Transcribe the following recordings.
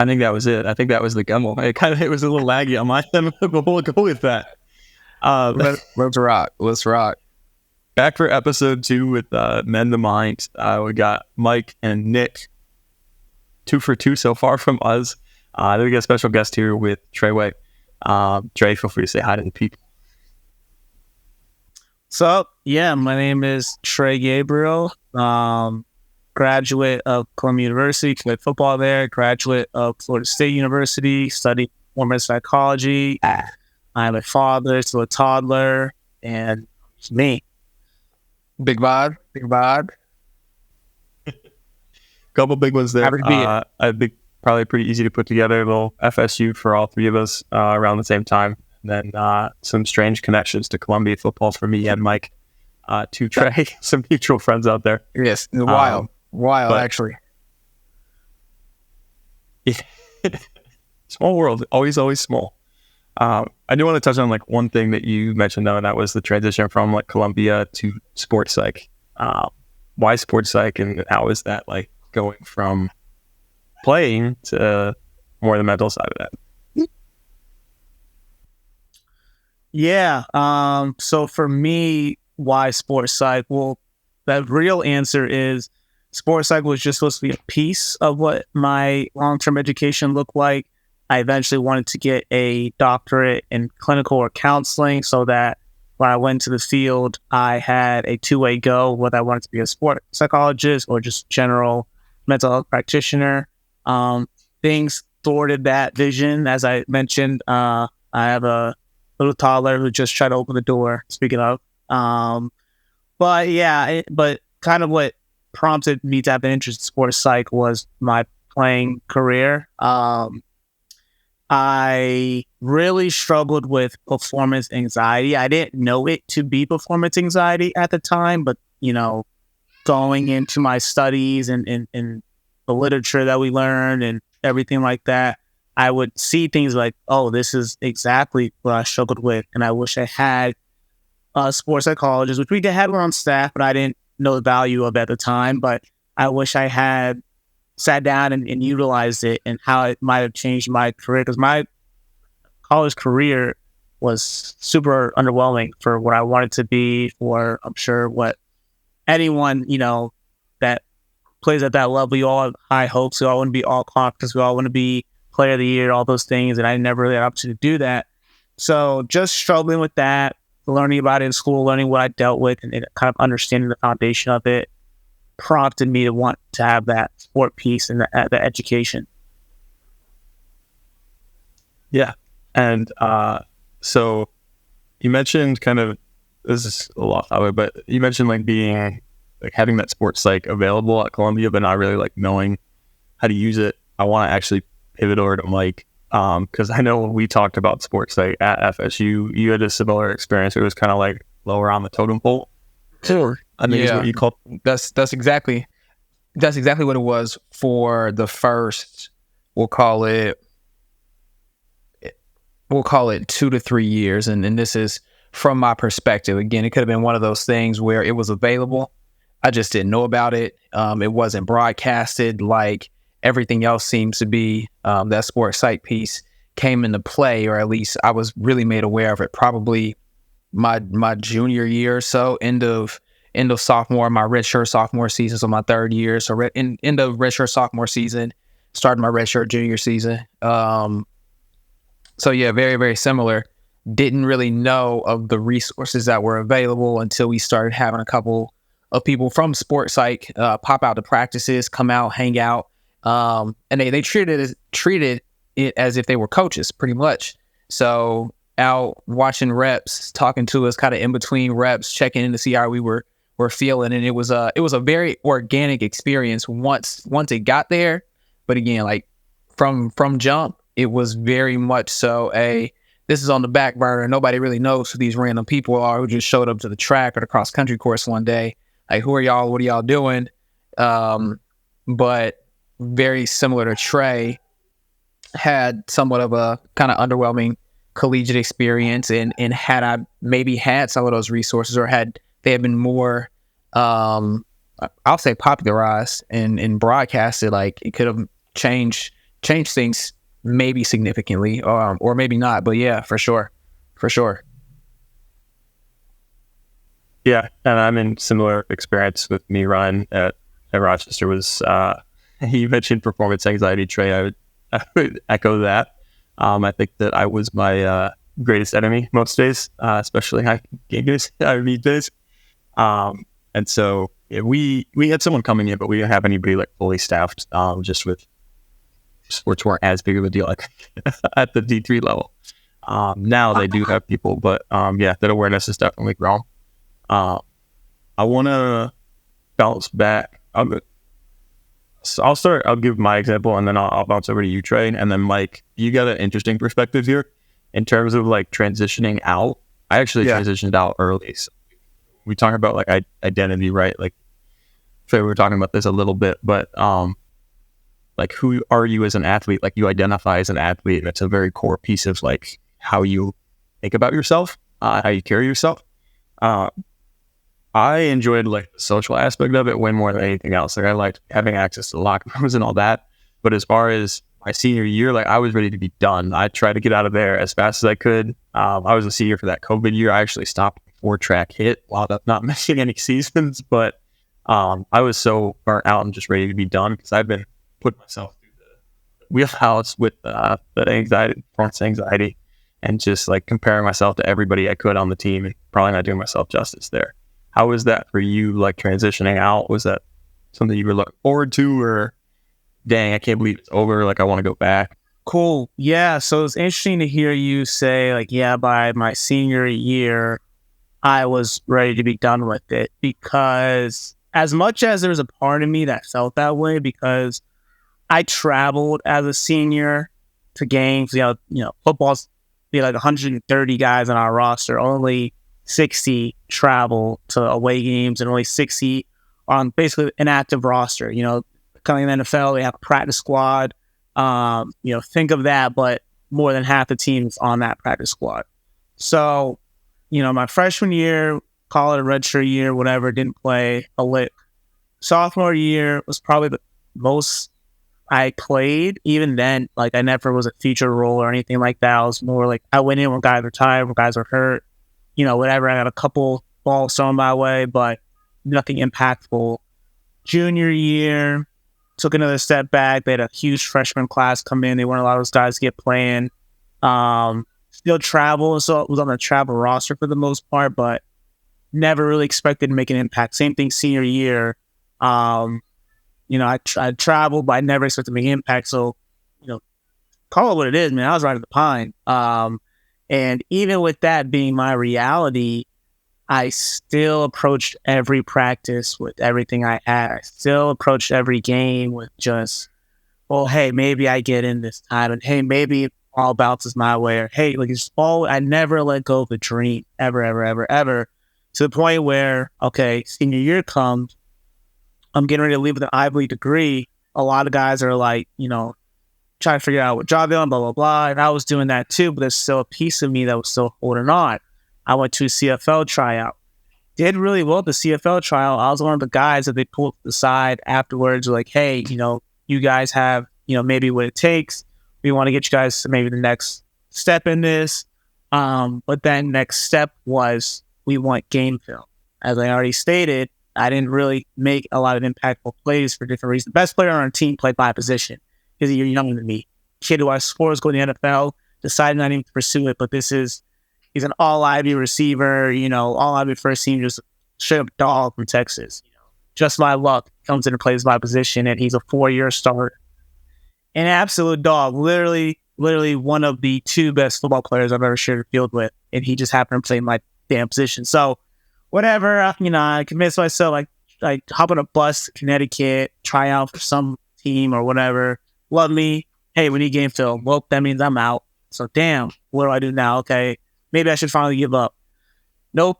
I think that was it. I think that was the gumball. It was a little laggy on my end, but we'll go with that. Let's rock. Let's rock. Back for episode 2 with Men the Mind. We got Mike and Nick. 2 for 2 so far from us. Then we got a special guest here with Treyway. Trey, feel free to say hi to the people. So, yeah, my name is Trey Gabriel. Graduate of Columbia University, played football there. Graduate of Florida State University, studied performance psychology. I'm a father to a toddler, and it's me. Big vibe. Couple big ones there. I think probably pretty easy to put together. A little FSU for all three of us around the same time. And then some strange connections to Columbia football for me and Mike. To Trey, some mutual friends out there. Yes, wild, actually. Yeah. Small world, always small. I do want to touch on like one thing that you mentioned though, and that was the transition from like Columbia to sports psych. Why sports psych, and how is that like going from playing to more the mental side of that? Yeah. So for me, why sports psych? Well, the real answer is sports psych was just supposed to be a piece of what my long-term education looked like. I eventually wanted to get a doctorate in clinical or counseling so that when I went to the field, I had a two-way go, whether I wanted to be a sport psychologist or just general mental health practitioner. Things thwarted that vision. As I mentioned, I have a little toddler who just tried to open the door, speaking of. But kind of what prompted me to have an interest in sports psych was my playing career. I really struggled with performance anxiety. I didn't know it to be performance anxiety at the time, but, going into my studies and the literature that we learned and everything like that, I would see things like, oh, this is exactly what I struggled with. And I wish I had a sports psychologist, which we had one on staff, but I didn't know the value of it at the time. But I wish I had sat down and utilized it and how it might have changed my career, because my college career was super underwhelming for what I wanted to be, for I'm sure what anyone, that plays at that level. We all have high hopes. We all want to be all conference. We all want to be player of the year, all those things. And I never really had an opportunity to do that. So just struggling with that, learning about it in school, learning what I dealt with, and kind of understanding the foundation of it prompted me to want to have that sport piece and the education. Yeah. And so you mentioned this is a lot of it, but you mentioned like being like having that sports psych available at Columbia, but not really like knowing how to use it. I want to actually pivot over to Mike, because I know when we talked about sports psych at FSU, you had a similar experience. It was kind of like lower on the totem pole. Sure. I think is what you call. That's exactly what it was for the first. We'll call it 2 to 3 years, and this is from my perspective. Again, it could have been one of those things where it was available, I just didn't know about it. It wasn't broadcasted like everything else seems to be. That sports psych piece came into play, or at least I was really made aware of it probably my junior year or so, end of sophomore, my redshirt sophomore season, so my third year. So end of redshirt sophomore season, started my redshirt junior season. So yeah, very, very similar. Didn't really know of the resources that were available until we started having a couple of people from sports psych pop out to practices, come out, hang out, and they treated it as if they were coaches, pretty much. So out watching reps, talking to us kind of in between reps, checking in to see how we were feeling, and it was a very organic experience once it got there. But again, like from jump, it was very much so this is on the back burner. Nobody really knows who these random people are who just showed up to the track or the cross country course one day. Like, who are y'all? What are y'all doing? But very similar to Trey, had somewhat of a kind of underwhelming collegiate experience, and had I maybe had some of those resources, or had they had been more, I'll say popularized and broadcasted, like it could have changed change things maybe significantly, or maybe not. But yeah, for sure. Yeah, and I'm in similar experience with me. Ryan at Rochester was you mentioned performance anxiety, Trey. I would echo that. I think that I was my greatest enemy most days, especially high game days, meet days. And so yeah, we had someone coming in, but we didn't have anybody like fully staffed. Just with sports weren't as big of a deal like at the D3 level. Now they do have people, but yeah, that awareness is definitely grown. I want to bounce back. So I'll start. I'll give my example, and then I'll bounce over to you, Trey, and then Mike. You got an interesting perspective here in terms of like transitioning out. I actually transitioned out early. So we talk about like identity, right? Like, Trey, we were talking about this a little bit, but like, who are you as an athlete? Like, you identify as an athlete, and it's a very core piece of like how you think about yourself, how you carry yourself. I enjoyed like the social aspect of it way more than anything else. Like, I liked having access to the locker rooms and all that. But as far as my senior year, like, I was ready to be done. I tried to get out of there as fast as I could. I was a senior for that COVID year. I actually stopped before track hit while not missing any seasons. But I was so burnt out and just ready to be done because I've been putting myself through the wheelhouse with the anxiety, performance anxiety, and just like comparing myself to everybody I could on the team and probably not doing myself justice there. How was that for you, like transitioning out? Was that something you were looking forward to, or dang, I can't believe it's over, like I want to go back? Cool. Yeah. So it's interesting to hear you say, like, yeah, by my senior year, I was ready to be done with it, because as much as there was a part of me that felt that way, because I traveled as a senior to games, football's like 130 guys on our roster, only 60 travel to away games, and only 60 on basically an active roster. Coming in the NFL, they have a practice squad. Think of that, but more than half the teams on that practice squad. So, my freshman year, call it a redshirt year, whatever, didn't play a lick. Sophomore year was probably the most I played. Even then, like, I never was a feature role or anything like that. I was more like, I went in when guys were tired, when guys were hurt, whatever. I got a couple balls thrown my way, but nothing impactful. Junior year, took another step back. They had a huge freshman class come in. They weren't a lot of those guys get playing. Still travel, so it was on the travel roster for the most part, but never really expected to make an impact. Same thing senior year. I traveled, but I never expected to make an impact. So, call it what it is, man. I was right at the pine. And even with that being my reality, I still approached every practice with everything I had. I still approached every game with just, well, hey, maybe I get in this time, and hey, maybe it all bounces my way, or hey, like, it's all, I never let go of the dream, ever, ever, ever, ever, to the point where, okay, senior year comes, I'm getting ready to leave with an Ivy League degree. A lot of guys are like, trying to figure out what job they're on, blah, blah, blah. And I was doing that too, but there's still a piece of me that was still holding on. I went to a CFL tryout. Did really well at the CFL tryout. I was one of the guys that they pulled to the side afterwards, like, hey, you guys have, maybe what it takes. We want to get you guys to maybe the next step in this. But then next step was, we want game film. As I already stated, I didn't really make a lot of impactful plays for different reasons. The best player on our team played my position because you're younger than me. Kid who I swore was going to the NFL, decided not even to pursue it, but he's an all-Ivy receiver, all-Ivy first team, just straight up dog from Texas. Just my luck, comes in and plays my position, and he's a 4-year starter. An absolute dog, literally one of the 2 best football players I've ever shared a field with, and he just happened to play my damn position. So, whatever, I convinced myself, like hop on a bus to Connecticut, try out for some team or whatever. Love me. Hey, we need game film. Well, that means I'm out. So, damn, what do I do now? Okay, maybe I should finally give up. Nope.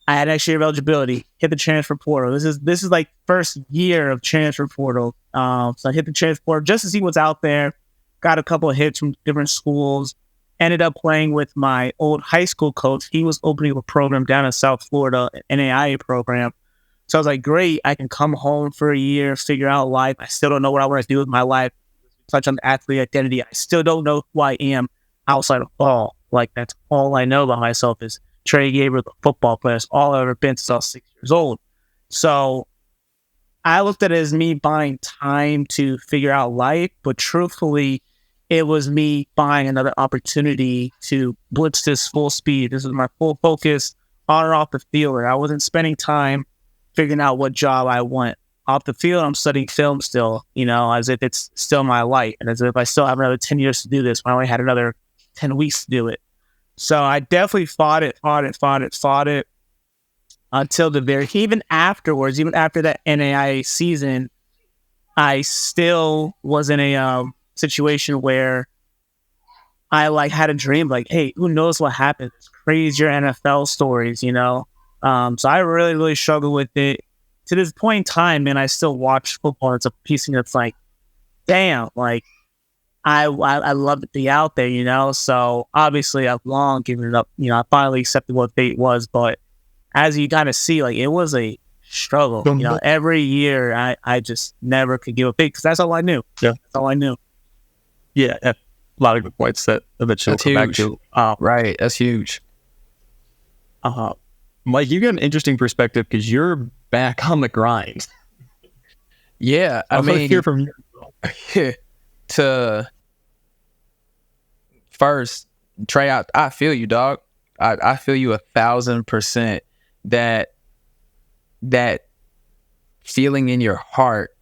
I had next year of eligibility. Hit the transfer portal. This is like first year of transfer portal. So I hit the transfer portal just to see what's out there. Got a couple of hits from different schools. Ended up playing with my old high school coach. He was opening a program down in South Florida, an NAIA program. So I was like, great, I can come home for a year, figure out life. I still don't know what I want to do with my life. touch on the athlete identity. I still don't know who I am outside of ball. Like, that's all I know about myself is Trey Gabriel, the football player. That's all I've ever been since I was 6 years old. So I looked at it as me buying time to figure out life, but truthfully, it was me buying another opportunity to blitz this full speed. This is my full focus on or off the field. And I wasn't spending time figuring out what job I want. Off the field, I'm studying film still, as if it's still my life. And as if I still have another 10 years to do this, when I only had another 10 weeks to do it. So I definitely fought it until even afterwards, even after that NAIA season, I still was in a situation where I had a dream, hey, who knows what happens? Crazier NFL stories, So I really, really struggled with it. To this point in time, man, I still watch football. It's a piece that's damn, I love to be out there, So obviously I've long given it up. I finally accepted what fate was, but as you kind of see, it was a struggle. Every year I just never could give a pick because that's all I knew. Yeah, that's all I knew. Yeah, a lot of good points that eventually That's we'll come huge. back to. Right, that's huge. Mike, you got an interesting perspective because you're back on the grind. Yeah, I mean, mean, hear from you. To first, Trey, I feel you, dog. I feel you 1,000%. That feeling in your heart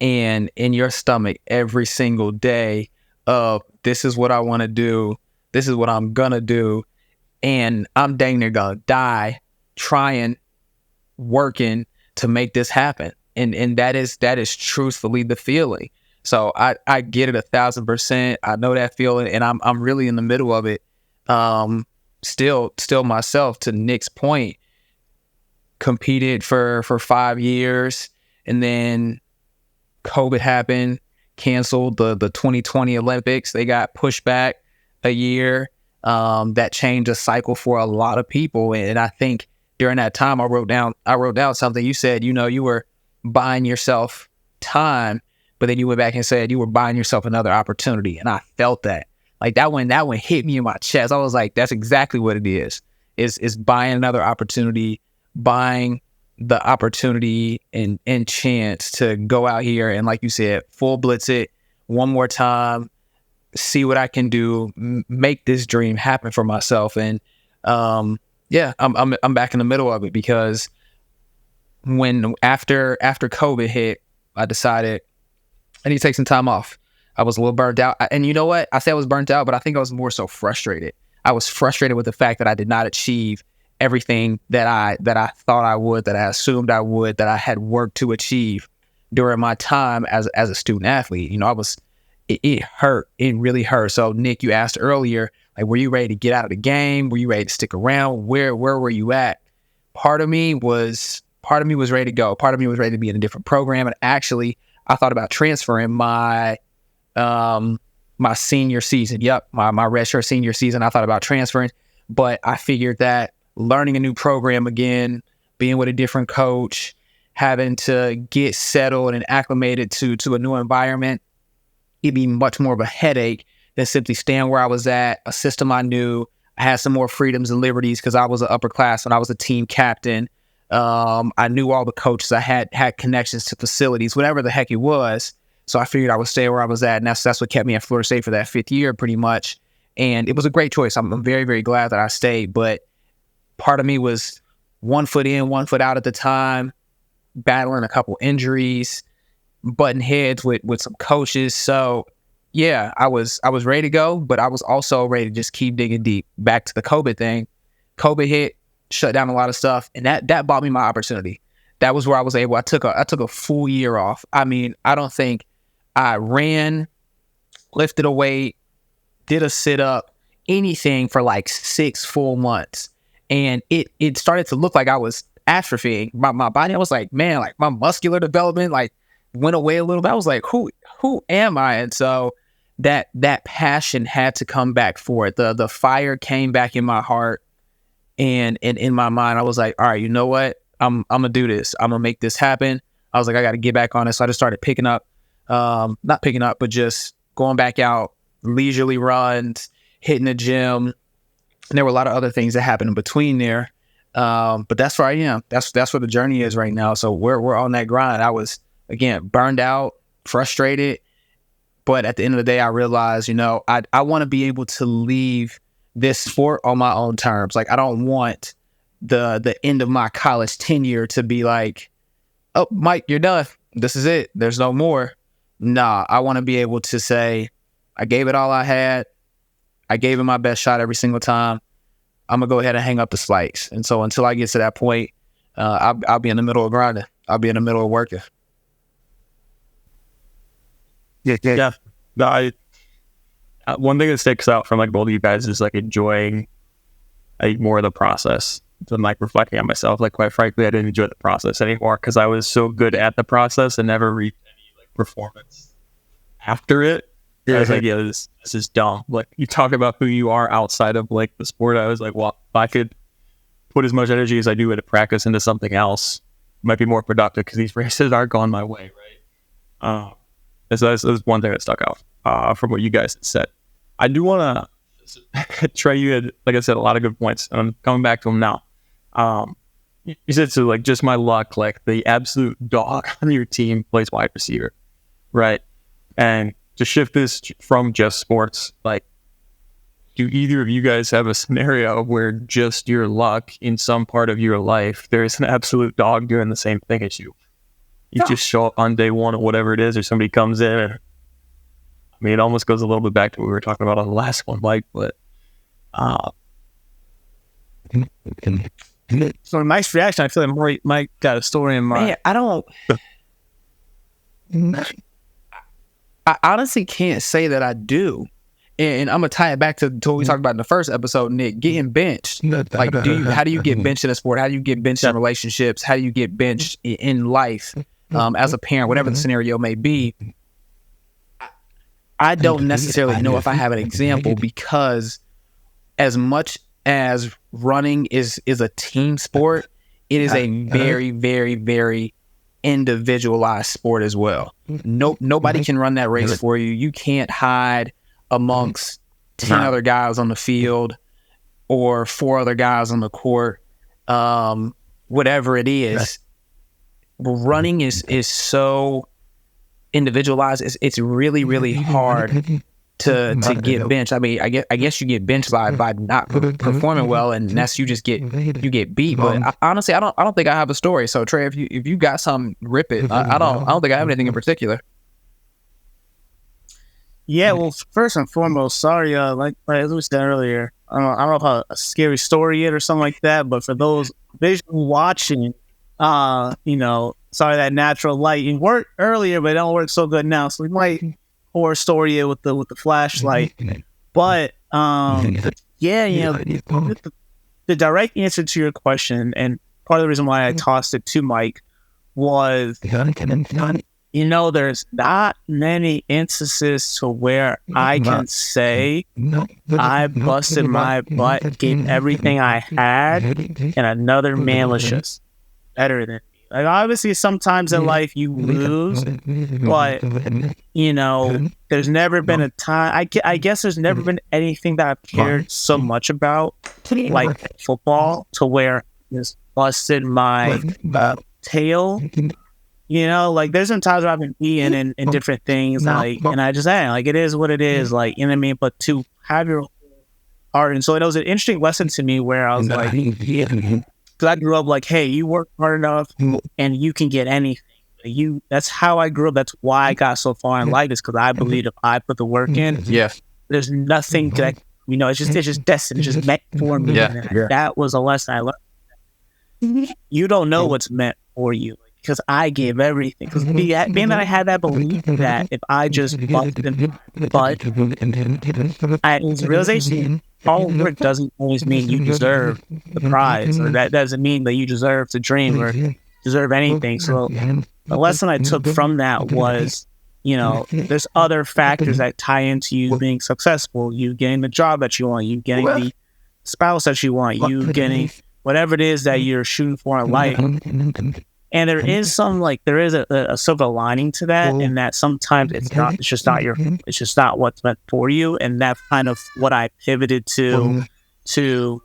and in your stomach every single day of this is what I want to do, this is what I'm gonna do, and I'm dang near gonna die trying, working to make this happen. And that is truthfully the feeling. So I get it 1,000%. I know that feeling, and I'm really in the middle of it. Still myself. To Nick's point, competed for 5 years, and then COVID happened, canceled the 2020 Olympics. They got pushed back a year. That changed a cycle for a lot of people, and I think during that time I wrote down something. You said, you were buying yourself time, but then you went back and said you were buying yourself another opportunity, and I felt that. That one hit me in my chest. I was like, that's exactly what it is. Is buying another opportunity, buying the opportunity and chance to go out here and, like you said, full blitz it one more time, see what I can do, make this dream happen for myself. And yeah, I'm back in the middle of it because when after COVID hit, I decided I need to take some time off. I was a little burnt out. And you know what? I say I was burnt out, but I think I was more so frustrated. I was frustrated with the fact that I did not achieve everything that I thought I would, that I assumed I would, that I had worked to achieve during my time as a student athlete. It hurt. It really hurt. So Nick, you asked earlier, were you ready to get out of the game? Were you ready to stick around? Where were you at? Part of me was ready to go. Part of me was ready to be in a different program. And actually, I thought about transferring my senior season. Yep, my redshirt senior season. I thought about transferring, but I figured that learning a new program again, being with a different coach, having to get settled and acclimated to a new environment, it'd be much more of a headache than simply staying where I was at, a system I knew. I had some more freedoms and liberties because I was an upperclassman. I was a team captain. I knew all the coaches. I had connections to facilities, whatever the heck it was. So I figured I would stay where I was at, and that's what kept me at Florida State for that 5th year, pretty much. And it was a great choice. I'm very, very glad that I stayed. But part of me was 1 foot in, 1 foot out at the time, battling a couple injuries, butting heads with some coaches. So yeah, I was ready to go, but I was also ready to just keep digging deep. Back to the COVID thing. COVID hit, shut down a lot of stuff, and that bought me my opportunity. That was where I was able. I took a full year off. I mean, I don't think I ran, lifted a weight, did a sit-up, anything for 6 full months. And it started to look like I was atrophying my body. I was like, man, my muscular development went away a little bit. I was like, who am I? And so that passion had to come back for it. The fire came back in my heart and in my mind. I was like, all right, you know what? I'm gonna do this. I'm gonna make this happen. I was like, I got to get back on it. So I just started picking up not picking up, but just going back out, leisurely runs, hitting the gym. And there were a lot of other things that happened in between there. But that's where I am. That's where the journey is right now. So we're on that grind. I was, again, burned out, frustrated. But at the end of the day, I realized, I want to be able to leave this sport on my own terms. Like, I don't want the end of my college tenure to be like, oh, Mike, you're done. This is it. There's no more. Nah, I want to be able to say, I gave it all I had. I gave it my best shot every single time. I'm going to go ahead and hang up the spikes. And so until I get to that point, I'll be in the middle of grinding. I'll be in the middle of working. Yeah. No, one thing that sticks out from like both of you guys is like enjoying more of the process than like reflecting on myself. Like, quite frankly, I didn't enjoy the process anymore because I was so good at the process and never reached any like performance after it. I was like, yeah, this is dumb. Like, you talk about who you are outside of like the sport. I was like, well, if I could put as much energy as I do into practice into something else, it might be more productive because these races aren't going my way, right? So that's one thing that stuck out from what you guys had said. I do want to, Trey, you had, like I said, a lot of good points, and I'm coming back to them now. You said, so like, just my luck, like the absolute dog on your team plays wide receiver, right? And to shift this from just sports, like, do either of you guys have a scenario where just your luck in some part of your life, there's an absolute dog doing the same thing as you? You just show up on day one or whatever it is, or somebody comes in. And, I mean, it almost goes a little bit back to what we were talking about on the last one, Mike, but so nice reaction. I feel like Mike got a story in mind. Man, I honestly can't say that I do. And I'm gonna tie it back to what we talked about in the first episode, Nick, getting benched. Like, how do you get benched in a sport? How do you get benched in relationships? How do you get benched in life as a parent, whatever the scenario may be? I don't necessarily know if I have an example, because as much as running is a team sport, it is a very, very, very individualized sport as well. Nobody can run that race for you. You can't hide amongst 10 other guys on the field or 4 other guys on the court. Whatever it is, running is so individualized. It's really, really hard to get benched. I mean, I guess you get benched by not performing well, and that's you get beat. But honestly, I don't think I have a story. So Trey, if you got something, rip it. I don't think I have anything in particular. Yeah, well, first and foremost, sorry, like as we said earlier, I don't know how a scary story yet or something like that, but for those visually watching, sorry that natural light. It worked earlier, but it don't work so good now. So we might horror story it with the flashlight. But the direct answer to your question, and part of the reason why I tossed it to Mike was, there's not many instances to where I can say I busted my butt, gave everything I had, and another man was just better than me. Like, obviously, sometimes in life you lose, but there's never been a time. I guess there's never been anything that I've cared so much about, like football, to where I just busted my tail. Like, there's some times where I've been being in different things, like, and I just like, it is what it is, like, you know what I mean? But to have your heart, and so it was an interesting lesson to me where I was like, because I grew up like, hey, you work hard enough and you can get anything. That's how I grew up. That's why I got so far in life, is because I believe if I put the work in, there's nothing that, it's just destined, it's just meant for me. That was a lesson I learned. You don't know what's meant for you, because I gave everything. Because being that I had that belief that if I just busted my butt, I had this realization, all work doesn't always mean you deserve the prize, or that doesn't mean that you deserve to dream or deserve anything. So the lesson I took from that was, there's other factors that tie into you being successful, you getting the job that you want, you getting the spouse that you want, you getting whatever it is that you're shooting for in life. And there is a silver lining to that, in that sometimes it's just not what's meant for you. And that's kind of what I pivoted to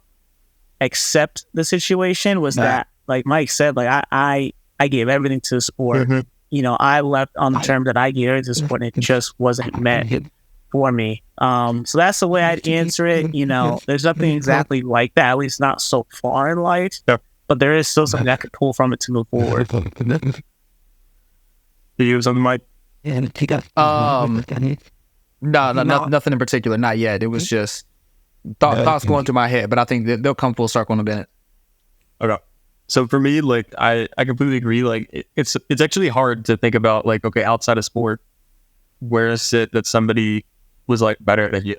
accept the situation, was that, like Mike said, like I gave everything to the sport. You know, I left on the terms that I gave everything to the sport, and it just wasn't meant for me. So that's the way I'd answer it. You know, there's nothing exactly like that, at least not so far in life. But there is still something I could pull from it to move forward. Do you have something, Mike? No, nothing in particular. Not yet. It was just thoughts going through my head, but I think they'll come full circle in a minute. Okay. So for me, like, I completely agree. Like, it's actually hard to think about, like, okay, outside of sport, where is it that somebody was, like, better than you?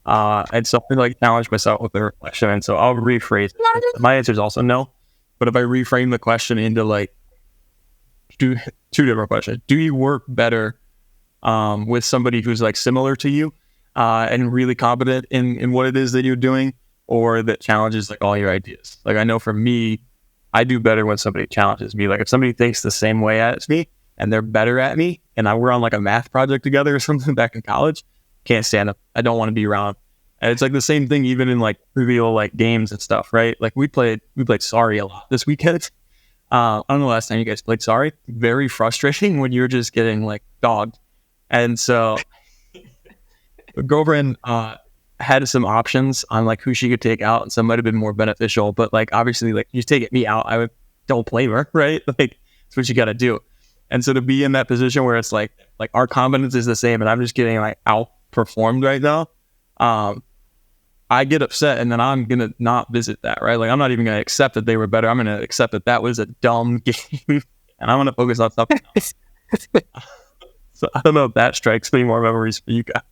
And so I like challenge myself with the question. And so I'll rephrase it. My answer is also no. But if I reframe the question into, like, two different questions. Do you work better with somebody who's, like, similar to you and really competent in what it is that you're doing, or that challenges, like, all your ideas? Like, I know for me, I do better when somebody challenges me. Like, if somebody thinks the same way as me and they're better at me, and we're on, like, a math project together or something back in college, can't stand up. I don't want to be around. And it's like the same thing even in, like, trivial, like, games and stuff, right? Like, we played Sorry a lot this weekend. I don't know the last time you guys played Sorry. Very frustrating when you're just getting, like, dogged. And so Govrin had some options on, like, who she could take out, and some might have been more beneficial. But, like, obviously, like, you take me out, don't blame her, right? Like, that's what you got to do. And so to be in that position where it's like our confidence is the same, and I'm just getting, like, outperformed right now, I get upset, and then I'm gonna not visit that, right? Like, I'm not even gonna accept that they were better. I'm gonna accept that was a dumb game, and I'm gonna focus on something else. So I don't know if that strikes any more memories for you guys.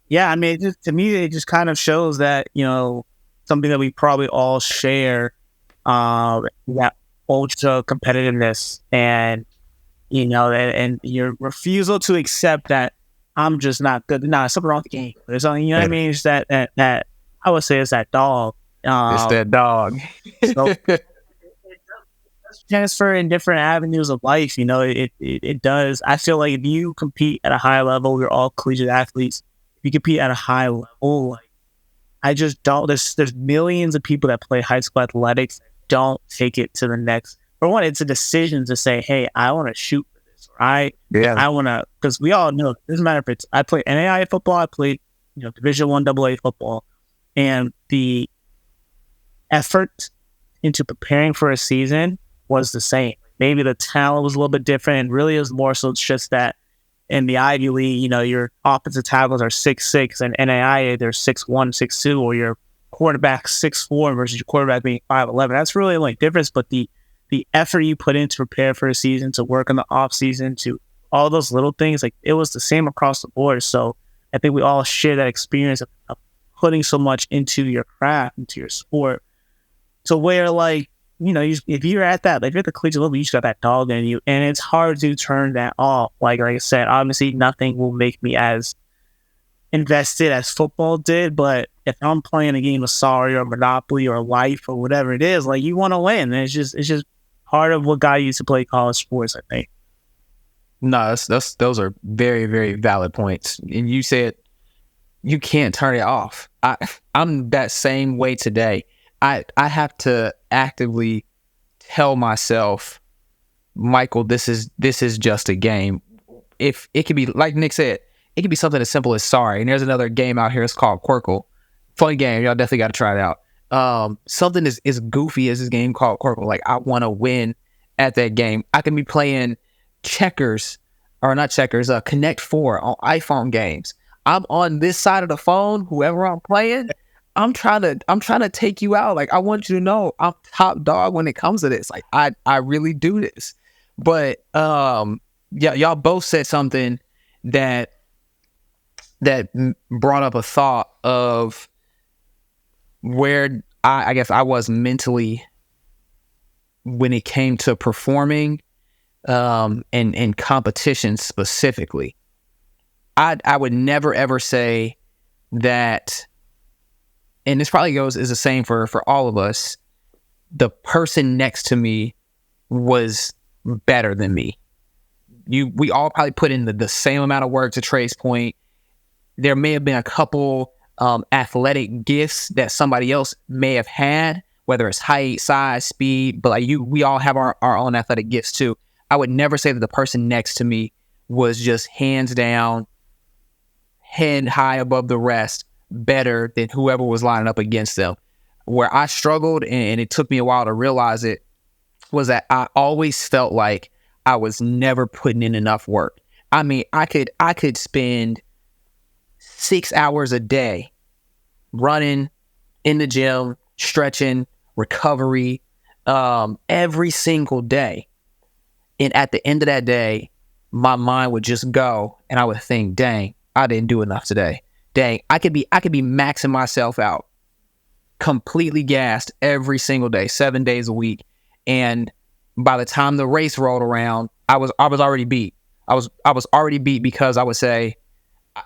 Yeah, I mean, to me, it just kind of shows that, you know, something that we probably all share, that ultra competitiveness, and, you know, and your refusal to accept that I'm just not good. Nah, something wrong with the game. There's something, you know what I mean? It's that I would say it's that dog. It's that dog. So transfer in different avenues of life, you know, it does. I feel like if you compete at a high level, we're all collegiate athletes. If you compete at a high level, like, I just don't. There's millions of people that play high school athletics that don't take it to the next. For one, it's a decision to say, hey, I want to shoot for this. Or I want to, because we all know, it doesn't matter if I played NAIA football, I played, you know, Division I AA football, and the effort into preparing for a season was the same. Maybe the talent was a little bit different, and really it was more so it's just that in the Ivy League, you know, your offensive tackles are 6'6", and NAIA they're 6'1", 6'2", or your quarterback 6'4" versus your quarterback being 5'11". That's really the only difference. But the effort you put in to prepare for a season, to work in the off season, to all those little things, like, it was the same across the board. So I think we all share that experience of putting so much into your craft, into your sport, to where, like, you know, if you're at that, like, if you're at the collegiate level, you just got that dog in you, and it's hard to turn that off. Like I said, obviously nothing will make me as invested as football did, but if I'm playing a game of Sorry or Monopoly or Life or whatever it is, like, you want to win. And it's just part of what got you to play college sports, I think. No, those are very, very valid points. And you said you can't turn it off. I'm that same way today. I have to actively tell myself, Michael, this is just a game. If it could be, like Nick said, it could be something as simple as Sorry. And there's another game out here. It's called Quirkle. Funny game. Y'all definitely got to try it out. Something as goofy as this game called Quirkle. Like, I want to win at that game. I can be playing checkers, or not checkers, Connect 4 on iPhone games. I'm on this side of the phone, whoever I'm playing, I'm trying to take you out. Like, I want you to know I'm top dog when it comes to this. Like, I really do this. But yeah, y'all both said something that brought up a thought of where I guess I was mentally when it came to performing and competition specifically. I would never ever say that, and this probably is the same for all of us, the person next to me was better than me. We all probably put in the same amount of work, to Trey's point. There may have been a couple athletic gifts that somebody else may have had, whether it's height, size, speed, but like we all have our own athletic gifts too. I would never say that the person next to me was just hands down, head high above the rest, better than whoever was lining up against them. Where I struggled, and it took me a while to realize it, was that I always felt like I was never putting in enough work. I mean, I could spend 6 hours a day running in the gym, stretching, recovery, every single day. And at the end of that day, my mind would just go, and I would think, dang, I didn't do enough today. Dang, I could be maxing myself out, completely gassed every single day, 7 days a week. And by the time the race rolled around, I was already beat. I was already beat because I would say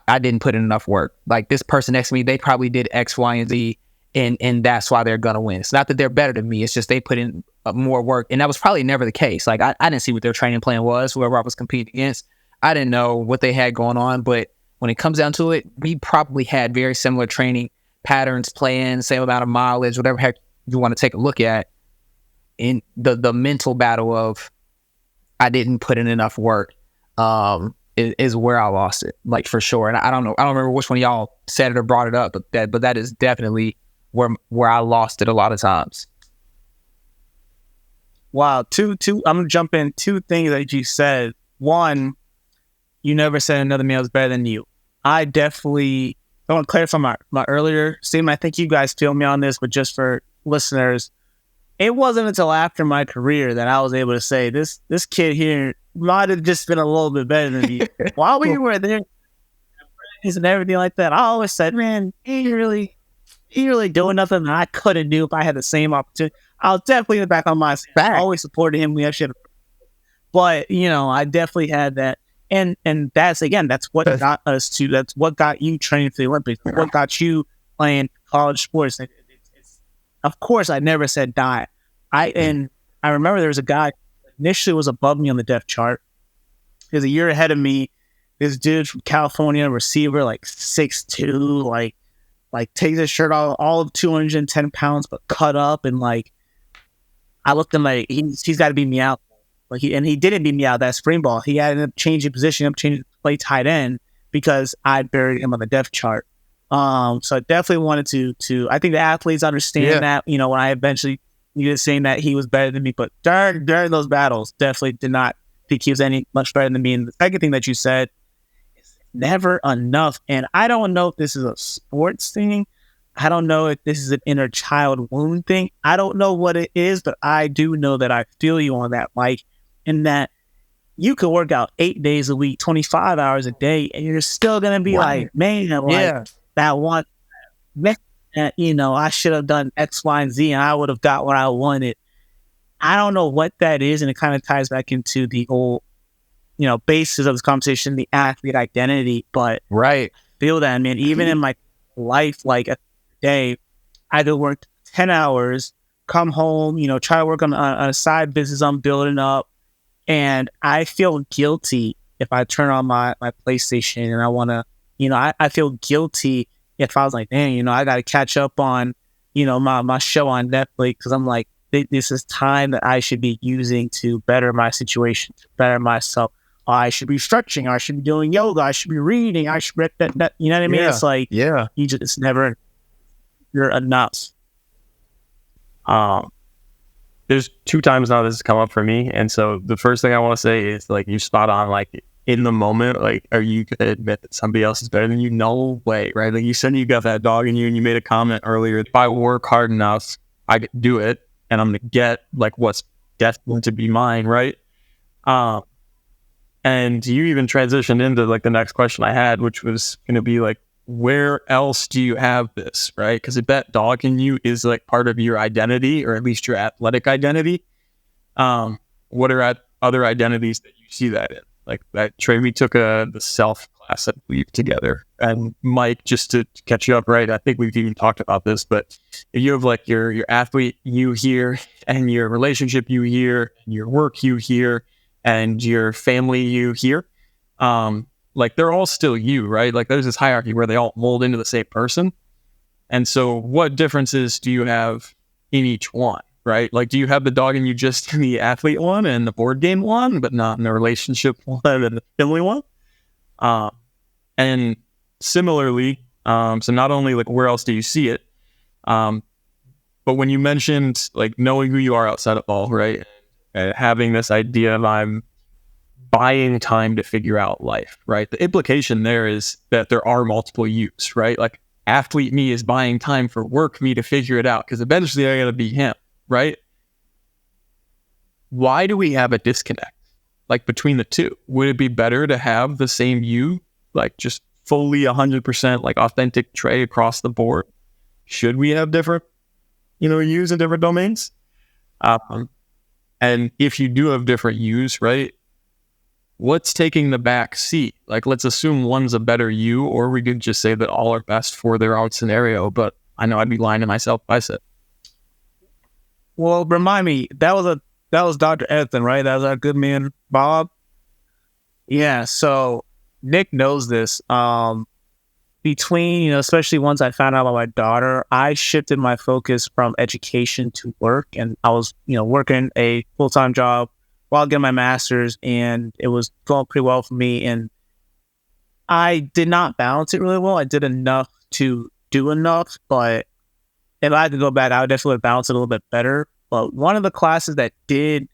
I didn't put in enough work. Like, this person next to me, they probably did X, Y, and Z, and that's why they're gonna win. It's not that they're better than me. It's just they put in more work, and that was probably never the case. Like, I didn't see what their training plan was. Whoever I was competing against, I didn't know what they had going on. But when it comes down to it, we probably had very similar training patterns, plans, same amount of mileage, whatever heck you want to take a look at. In the mental battle of I didn't put in enough work is where I lost it, like, for sure. And I don't remember which one of y'all said it or brought it up, but that is definitely where I lost it a lot of times. Wow, two. I'm gonna jump in. Two things that you said. One, you never said another male is better than you. I definitely, I want to clarify my earlier statement. I think you guys feel me on this, but just for listeners, it wasn't until after my career that I was able to say this kid here might have just been a little bit better than me. While we were there and everything like that, I always said, man, he really doing nothing that I couldn't do if I had the same opportunity. I was definitely back on my back. I always supported him. We actually had but, I definitely had that. And that's what got us to, that's what got you training for the Olympics, what got you playing college sports. Of course, I never said die. I remember there was a guy initially was above me on the depth chart. He was a year ahead of me. This dude from California, receiver, like 6'2", like takes his shirt off, all of 210 pounds, but cut up, and like I looked at him like he's got to beat me out. Like he didn't beat me out that spring ball. He ended up changing position, changing play tight end because I buried him on the depth chart. So I definitely wanted to. I think the athletes understand that. When I eventually needed saying that he was better than me, but during those battles, definitely did not think he was any much better than me. And the second thing that you said is never enough. And I don't know if this is a sports thing. I don't know if this is an inner child wound thing. I don't know what it is, but I do know that I feel you on that, Mike, and that you could work out 8 days a week, 25 hours a day, and you're still going to be like, man, that one, I should have done X, Y, and Z, and I would have got what I wanted. I don't know what that is, and it kind of ties back into the whole, basis of this conversation, the athlete identity. But right, feel that, man. Even in my life, like a day, I could work 10 hours, come home, try to work on a side business I'm building up, and I feel guilty if I turn on my PlayStation and I want to. I feel guilty if I was like, dang, I got to catch up on, my show on Netflix, because I'm like, this is time that I should be using to better my situation, to better myself. I should be stretching. I should be doing yoga. I should be reading. I should that. You know what I mean? Yeah. It's like, it's never, you're enough. There's 2 times now this has come up for me, and so the first thing I want to say is, like, you're spot on. Like, in the moment, like, are you gonna admit that somebody else is better than you? No way, right? Like you said, you got that dog in you, and you made a comment earlier. If I work hard enough, I can do it, and I'm gonna get like what's destined to be mine, right? And you even transitioned into like the next question I had, which was gonna be like, where else do you have this, right? Because if that dog in you is like part of your identity, or at least your athletic identity, what are other identities that you see that in? Like that, Trey, we took the self class class, I believe, together. And Mike, just to catch you up, right? I think we've even talked about this, but if you have like your athlete you here, and your relationship you here, and your work you here, and your family you here, like they're all still you, right? Like there's this hierarchy where they all mold into the same person. And so what differences do you have in each one, right? Like, do you have the dog in you just in the athlete one and the board game one, but not in the relationship one and the family one? And similarly, so not only like where else do you see it, but when you mentioned like knowing who you are outside of ball, right? And having this idea of I'm buying time to figure out life, right? The implication there is that there are multiple yous, right? Like athlete me is buying time for work me to figure it out because eventually I got to be him, right? Why do we have a disconnect like between the two? Would it be better to have the same you, like just fully 100% like authentic Trey across the board? Should we have different, yous in different domains? And if you do have different yous, right? What's taking the back seat? Like, let's assume one's a better you, or we could just say that all are best for their own scenario. But I know I'd be lying to myself if I said. Well, remind me, that was Dr. Edson, right? That was our good man, Bob. Yeah. So Nick knows this. Between, especially once I found out about my daughter, I shifted my focus from education to work, and I was, working a full-time job while getting my master's, and it was going pretty well for me. And I did not balance it really well. I did enough to do enough, but if I had to go back, I would definitely balance it a little bit better. But one of the classes that did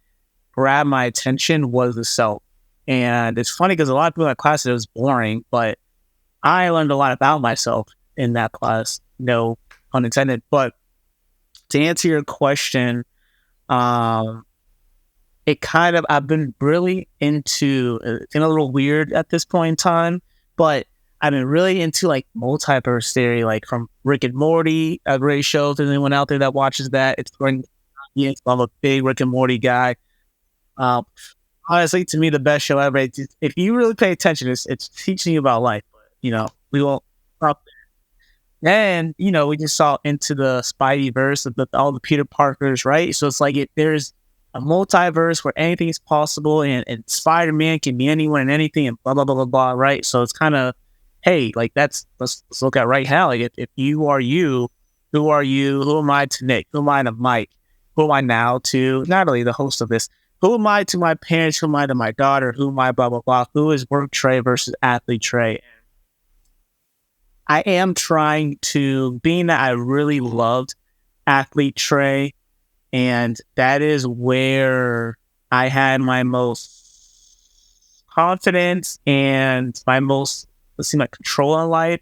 grab my attention was the self. And it's funny because a lot of people in that class said it was boring, but I learned a lot about myself in that class, no pun intended. But to answer your question, I've been really into, it's a little weird at this point in time, but I've been really into like multiverse theory, like from Rick and Morty, a great show. If there's anyone out there that watches that, it's great. Yes, I'm a big Rick and Morty guy. Honestly, to me, the best show ever. If you really pay attention, it's teaching you about life. We won't stop there. And, we just saw into the Spidey verse of all the Peter Parkers, right? So it's like there's a multiverse where anything is possible, and Spider-Man can be anyone and anything, and blah, blah, blah, blah, blah, right? So it's kind of, hey, like let's look at right now. Like if you are you, who are you? Who am I to Nick? Who am I to Mike? Who am I now to Natalie, the host of this? Who am I to my parents? Who am I to my daughter? Who am I, blah, blah, blah? Who is work Trey versus athlete Trey? I am trying to, being that I really loved athlete Trey, and that is where I had my most confidence and my most, my control in life.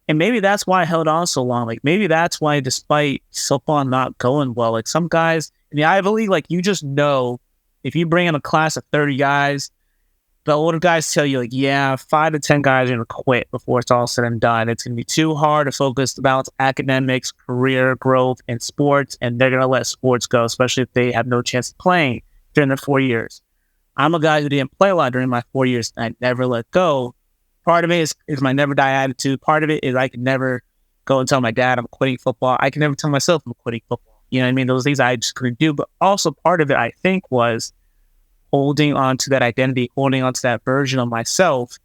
And maybe that's why I held on so long. Like, maybe that's why, despite football not going well, like some guys in the Ivy League, like you just know, if you bring in a class of 30 guys, the older guys tell you, like, yeah, 5 to 10 guys are going to quit before it's all said and done. It's going to be too hard to focus to balance academics, career growth, and sports, and they're going to let sports go, especially if they have no chance of playing during their 4 years. I'm a guy who didn't play a lot during my 4 years, and I never let go. Part of it is my never die attitude. Part of it is I could never go and tell my dad I'm quitting football. I can never tell myself I'm quitting football. You know what I mean? Those things I just couldn't do. But also part of it, I think, was holding on to that identity, holding on to that version of myself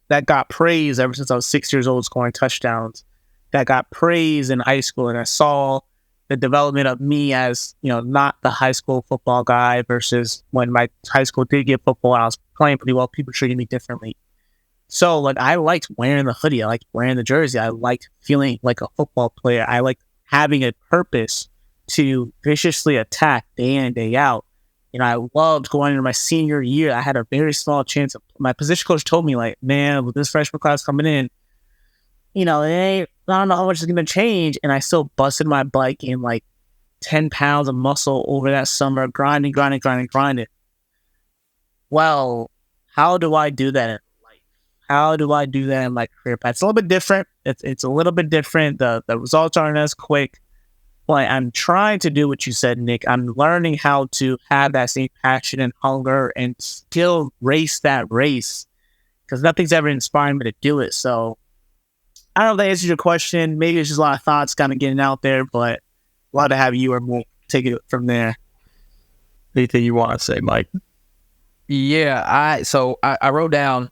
that got praise ever since I was 6 years old, scoring touchdowns, that got praise in high school. And I saw the development of me as, not the high school football guy versus when my high school did get football, I was playing pretty well. People treated me differently. So, like, I liked wearing the hoodie. I liked wearing the jersey. I liked feeling like a football player. I liked having a purpose to viciously attack day in and day out. I loved going into my senior year. I had a very small chance. My position coach told me, like, man, with this freshman class coming in, I don't know how much is going to change. And I still busted my butt, gained like 10 pounds of muscle over that summer, grinding. Well, how do I do that in life? How do I do that in my career path? It's a little bit different. It's a little bit different. The results aren't as quick. But I'm trying to do what you said, Nick. I'm learning how to have that same passion and hunger and still race that race. because nothing's ever inspired me to do it. So I don't know if that answers your question. Maybe it's just a lot of thoughts kind of getting out there, but glad to have you, or we'll take it from there. Anything you want to say, Mike? Yeah, I wrote down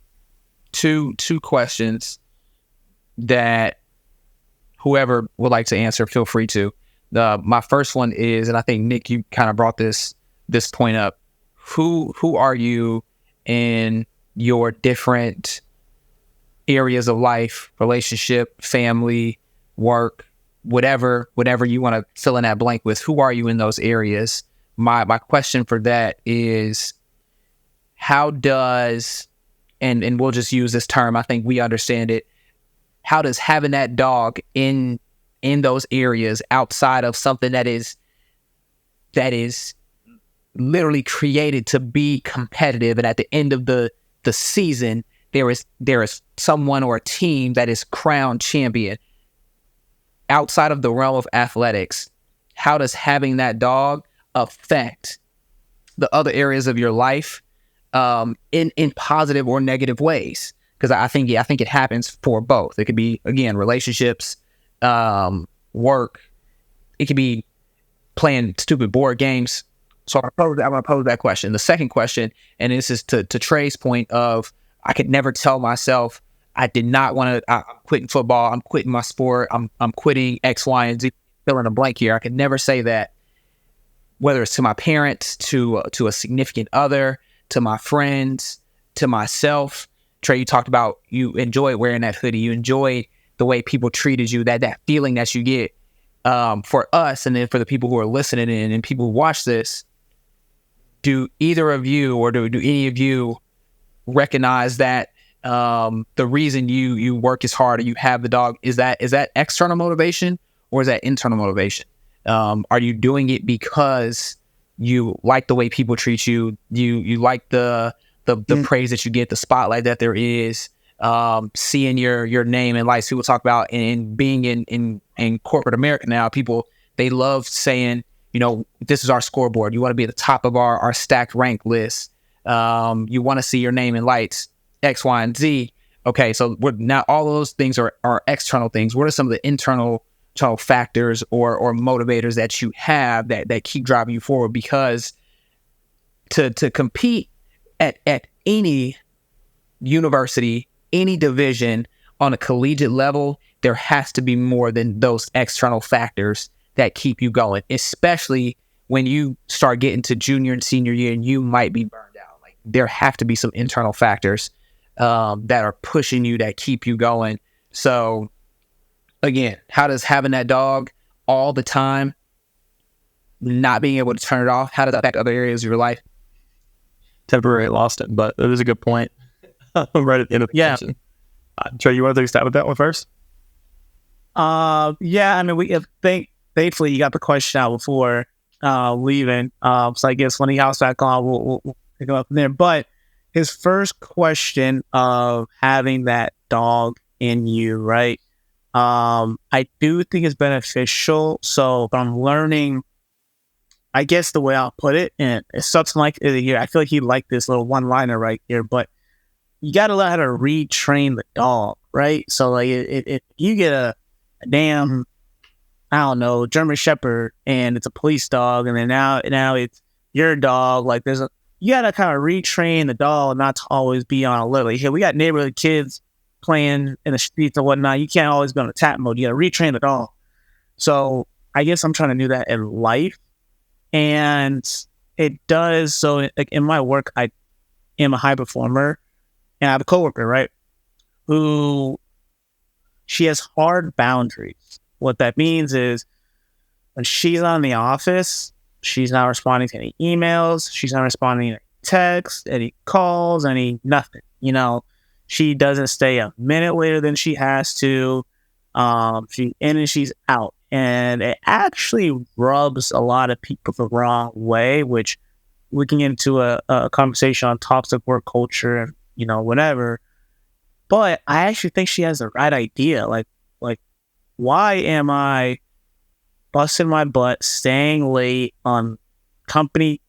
two questions that whoever would like to answer, feel free to. My first one is, and I think Nick, you kind of brought this point up. Who are you in your different areas of life, relationship, family, work, whatever you want to fill in that blank with? Who are you in those areas? My question for that is, how does, and we'll just use this term, I think we understand it, how does having that dog in those areas outside of something that is literally created to be competitive, and at the end of the season there is someone or a team that is crowned champion, outside of the realm of athletics, how does having that dog affect the other areas of your life in positive or negative ways? Because I think it happens for both. It could be, again, relationships, work. It could be playing stupid board games. So I'm going to pose that question. The second question, and this is to Trey's point of, I could never tell myself I did not want to. I'm quitting football. I'm quitting my sport. I'm quitting X, Y, and Z. Fill in a blank here. I could never say that, whether it's to my parents, to a significant other, to my friends, to myself. Trey, you talked about you enjoyed wearing that hoodie. You enjoyed the way people treated you, that feeling that you get. For us, and then for the people who are listening in and people who watch this, do either of you, or do any of you recognize that the reason you work as hard or you have the dog is that external motivation, or is that internal motivation? Are you doing it because you like the way people treat you? You like the praise that you get, the spotlight that there is, seeing your name in lights. People talk about in being in corporate America now. People, they love saying, this is our scoreboard. You want to be at the top of our stacked rank list. You want to see your name in lights, X, Y, and Z. Okay, so now all of those things are external things. What are some of the internal factors or motivators that you have that keep driving you forward? Because to compete at any university, any division on a collegiate level, there has to be more than those external factors that keep you going, especially when you start getting to junior and senior year and you might be burned out. Like, there have to be some internal factors that are pushing you, that keep you going. So again, how does having that dog all the time, not being able to turn it off, how does that affect other areas of your life? Temporarily lost it, but that is a good point. Right at the end of the question. Trey, you want to take a stab at that one first? Yeah, I mean, thankfully you got the question out before leaving. So I guess when he hops back on, we'll pick him up from there. But his first question of having that dog in you, right? I do think it's beneficial. So if I'm learning, I guess the way I'll put it, and it's something like here, I feel like he liked this little one-liner right here, but you got to learn how to retrain the dog, right? So like if you get a damn, I don't know, German Shepherd, and it's a police dog, and then now it's your dog, like you got to kind of retrain the dog not to always be on alert. Like, here we got neighborhood kids playing in the streets or whatnot. You can't always be on attack mode. You got to retrain the dog. So I guess I'm trying to do that in life, and it does. So like in my work, I am a high performer, and I have a coworker, right, who she has hard boundaries. What that means is when she's on the office, she's not responding to any emails. She's not responding to any texts, any calls, nothing. She doesn't stay a minute later than she has to. She's in and she's out. And it actually rubs a lot of people the wrong way, which we can get into a conversation on toxic work culture and, whatever. But I actually think she has the right idea. Like, why am I busting my butt, staying late on company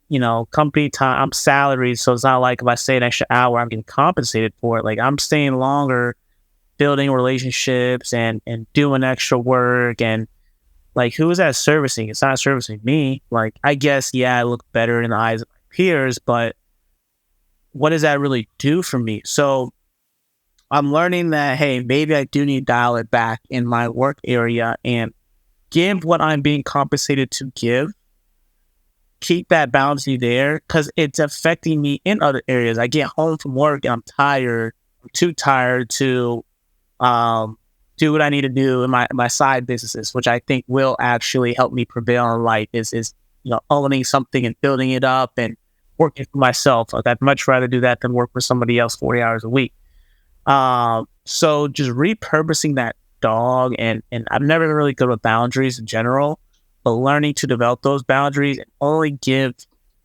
company time, I'm salaried. So it's not like if I stay an extra hour, I'm getting compensated for it. Like I'm staying longer, building relationships and doing extra work. And like, who is that servicing? It's not servicing me. Like, I guess, yeah, I look better in the eyes of my peers, but what does that really do for me? So I'm learning that, hey, maybe I do need to dial it back in my work area and give what I'm being compensated to give. Keep that boundary there because it's affecting me in other areas. I get home from work and I'm tired. I'm too tired to do what I need to do in my side businesses, which I think will actually help me prevail in life. Is owning something and building it up and working for myself. Like I'd much rather do that than work for somebody else 40 hours a week. So just repurposing that dog, and I'm never really good with boundaries in general, but learning to develop those boundaries and only give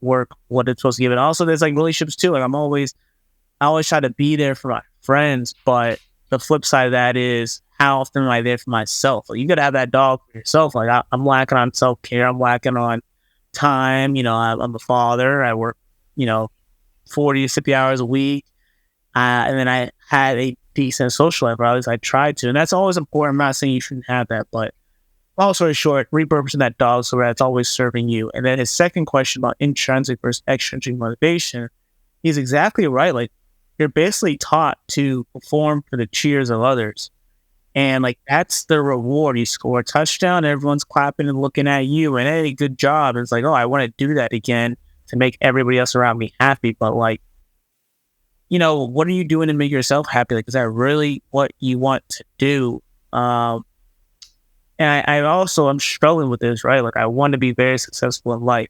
work what it's supposed to give. And also there's like relationships too. Like I always try to be there for my friends, but the flip side of that is how often am I there for myself? Like you gotta have that dog for yourself. Like I'm lacking on self-care. I'm lacking on time. I'm a father. I work, 40 to 50 hours a week. And then I had a decent social life, or at least I tried to. And that's always important. I'm not saying you shouldn't have that, but long story short, repurposing that dog so that it's always serving you. And then his second question about intrinsic versus extrinsic motivation, he's exactly right. Like you're basically taught to perform for the cheers of others. And like that's the reward. You score a touchdown, everyone's clapping and looking at you, and hey, good job. And it's like, oh, I want to do that again to make everybody else around me happy. But like, what are you doing to make yourself happy? Like, is that really what you want to do? And I'm struggling with this, right? Like, I want to be very successful in life.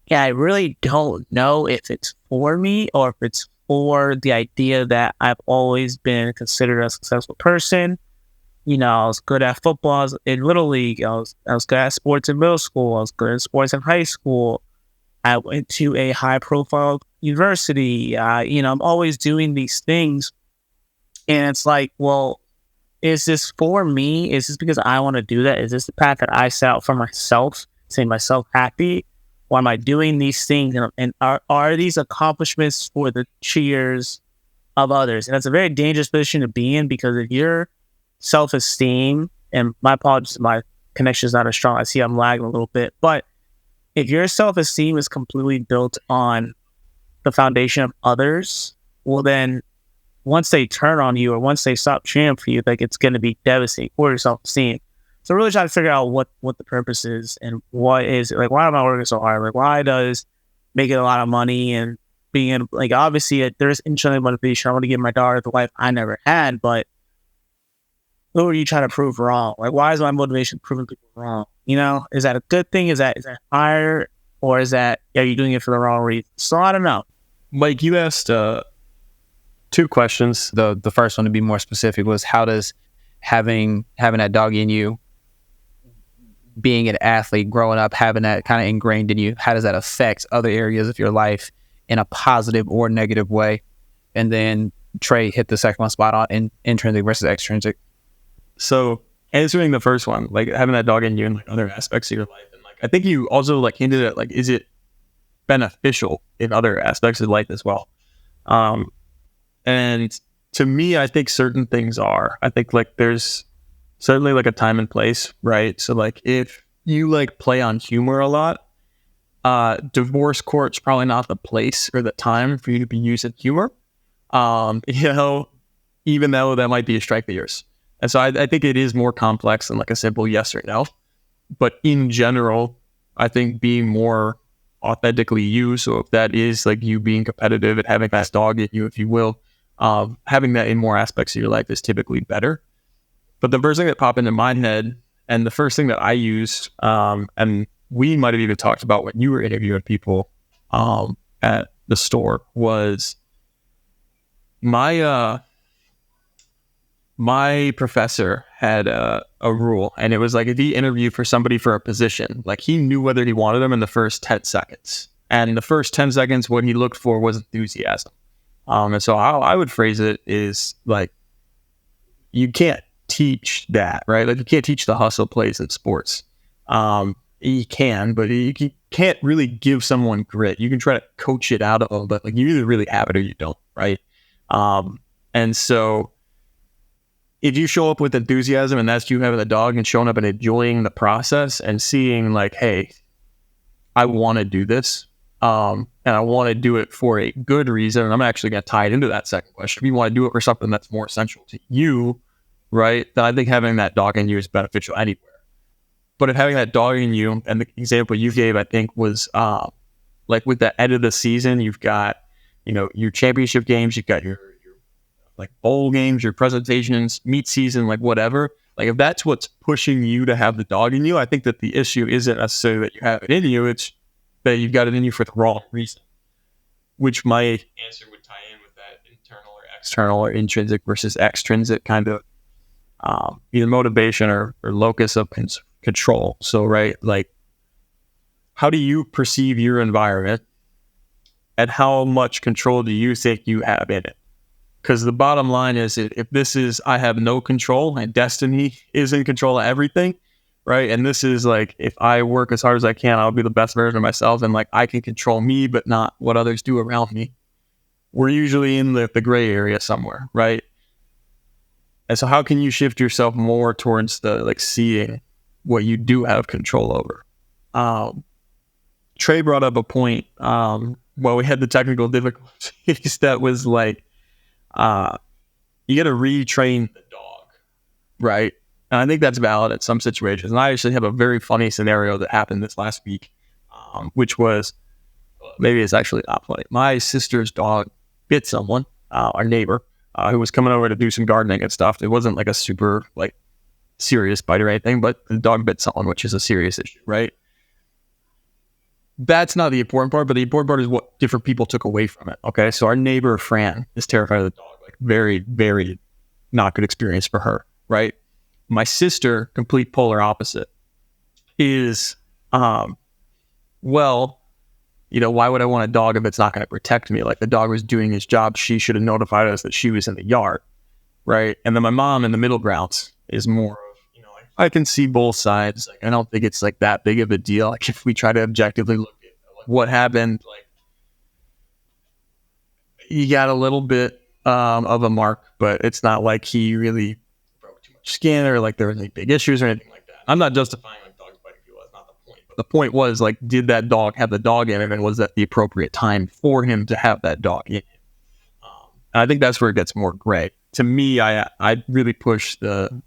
Yeah, I really don't know if it's for me or if it's for the idea that I've always been considered a successful person. I was good at football. I was in Little League. I was good at sports in middle school. I was good at sports in high school. I went to a high-profile university. I'm always doing these things. And it's like, well, is this for me? Is this because I want to do that? Is this the path that I set out for myself, to make myself happy? Or am I doing these things? And are these accomplishments for the cheers of others? And that's a very dangerous position to be in, because if your self-esteem, and my apologies, my connection is not as strong. I see I'm lagging a little bit. But if your self-esteem is completely built on the foundation of others, well, then once they turn on you or once they stop cheering for you, like it's going to be devastating for your self-esteem. So really try to figure out what the purpose is and what is it. Like, why am I working so hard? Like, why does making a lot of money and being like, obviously there's intrinsic motivation. I want to give my daughter the life I never had, but who are you trying to prove wrong? Like, why is my motivation proving people wrong? Is that a good thing? Is that higher, or are you doing it for the wrong reason? So I don't know. Mike, you asked two questions. The first one, to be more specific, was how does having that dog in you, being an athlete, growing up, having that kind of ingrained in you, how does that affect other areas of your life in a positive or negative way? And then Trey hit the second one spot on in intrinsic versus extrinsic. So answering the first one, like having that dog in you and like other aspects of your life, and like I think you also like hinted at like, is it beneficial in other aspects of life as well? And to me, I think certain things are. I think like there's certainly like a time and place, right? So like if you like play on humor a lot, divorce court's probably not the place or the time for you to be using humor. Even though that might be a strength of yours. And so I think it is more complex than like a simple yes or no. But in general, I think being more authentically you, so if that is like you being competitive and having that dog in you, if you will, having that in more aspects of your life is typically better. But the first thing that popped into my head, and the first thing that I used, and we might have even talked about when you were interviewing people at the store, was my professor had a rule, and it was like if he interviewed for somebody for a position, like he knew whether he wanted them in the first 10 seconds. And in the first 10 seconds, what he looked for was enthusiasm. And so how I would phrase it is like, you can't teach that, right? Like you can't teach the hustle plays in sports. you can, but you can't really give someone grit. You can try to coach it out of them, but like you either really have it or you don't, right? And so if you show up with enthusiasm and that's you having a dog and showing up and enjoying the process and seeing like, hey, I want to do this, and I want to do it for a good reason. And I'm actually going to tie it into that second question. If you want to do it for something that's more essential to you, right, then I think having that dog in you is beneficial anywhere. But if having that dog in you, and the example you gave, I think was like with the end of the season, you've got, your championship games, you've got your like bowl games, your presentations, meet season, like whatever. Like if that's what's pushing you to have the dog in you, I think that the issue isn't necessarily that you have it in you, it's that you've got it in you for the wrong reason. Which my answer would tie in with that internal or external or intrinsic versus extrinsic kind of either motivation or locus of control. So, right, like how do you perceive your environment and how much control do you think you have in it? Because the bottom line is, if this is, I have no control and destiny is in control of everything, right? And this is like, if I work as hard as I can, I'll be the best version of myself. And like, I can control me, but not what others do around me. We're usually in the gray area somewhere, right? And so how can you shift yourself more towards the like seeing what you do have control over? Trey brought up a point while we had the technical difficulties that was like, you got to retrain the dog, right? And I think that's valid at some situations. And I actually have a very funny scenario that happened this last week, which was, maybe it's actually not funny. My sister's dog bit someone, our neighbor, who was coming over to do some gardening and stuff. It wasn't like a super like serious bite or anything, but the dog bit someone, which is a serious issue, right? That's not the important part, but the important part is what different people took away from it. Okay, so our neighbor Fran is terrified of the dog, like very, very not good experience for her, right? My sister, complete polar opposite, is, why would I want a dog if it's not going to protect me? Like the dog was doing his job, she should have notified us that she was in the yard, right? And then my mom in the middle grounds is more of, I can see both sides. Like, I don't think it's like that big of a deal. Like if we try to objectively look at like, what happened, like you got a little bit of a mark, but it's not like he really broke too much skin or like there was any big issues or anything like that. I'm not justifying like dogs biting people. That's not the point. But the point was like, did that dog have the dog in him, and was that the appropriate time for him to have that dog in him? And I think that's where it gets more gray. To me, I really push the,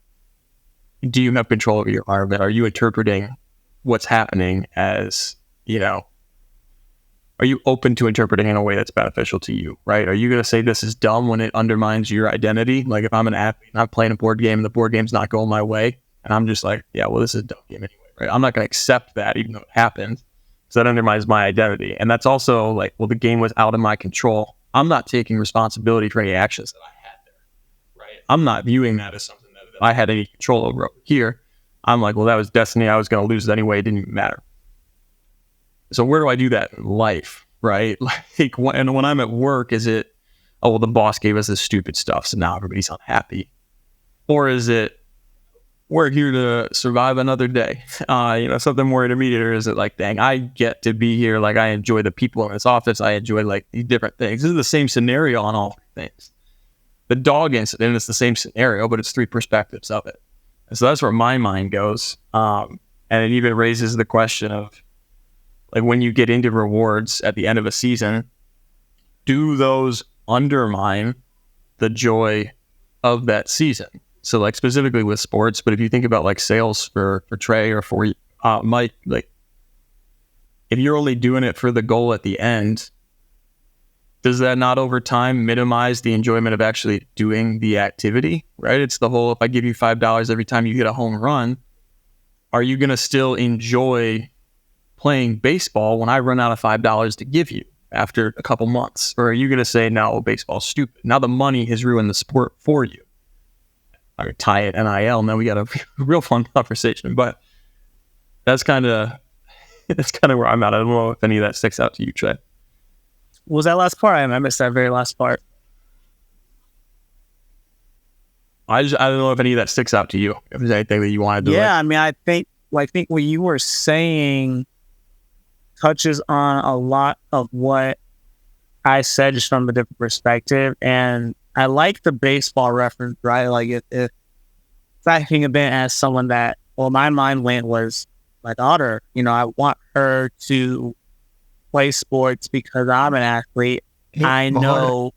do you have control over your environment? Are you interpreting what's happening as, are you open to interpreting in a way that's beneficial to you, right? Are you going to say this is dumb when it undermines your identity? Like if I'm an athlete and I'm playing a board game and the board game's not going my way, and I'm just like, yeah, well, this is a dumb game anyway, right? I'm not going to accept that even though it happened, because that undermines my identity. And that's also like, well, the game was out of my control. I'm not taking responsibility for any actions that I had there, right? I'm not viewing that as something that I had any control over here. I'm like, well, that was destiny. I was going to lose it anyway. It didn't even matter. So where do I do that in life, right? Like, when I'm at work, is it, oh, well, the boss gave us this stupid stuff, so now everybody's unhappy? Or is it, we're here to survive another day? Something more intermediate. Or is it like, dang, I get to be here. Like, I enjoy the people in this office. I enjoy like these different things. This is the same scenario on all things. The dog incident is the same scenario, but it's three perspectives of it. And so that's where my mind goes. And it even raises the question of, like, when you get into rewards at the end of a season, do those undermine the joy of that season? So, like, specifically with sports, but if you think about, like, sales for Trey or for Mike, like, if you're only doing it for the goal at the end, does that not over time minimize the enjoyment of actually doing the activity, right? It's the whole, if I give you $5 every time you hit a home run, are you going to still enjoy playing baseball when I run out of $5 to give you after a couple months? Or are you going to say, no, baseball's stupid? Now the money has ruined the sport for you. I would tie it NIL, and then we got a real fun conversation. But that's kind of where I'm at. I don't know if any of that sticks out to you, Trey. What was that last part? I missed that very last part. I don't know if any of that sticks out to you. If there's anything that you want to do. Yeah, I mean, I think I think what you were saying touches on a lot of what I said just from a different perspective. And I like the baseball reference, right? Like if I think of it as someone that, well, my mind went was my daughter. I want her to play sports because I'm an athlete. I know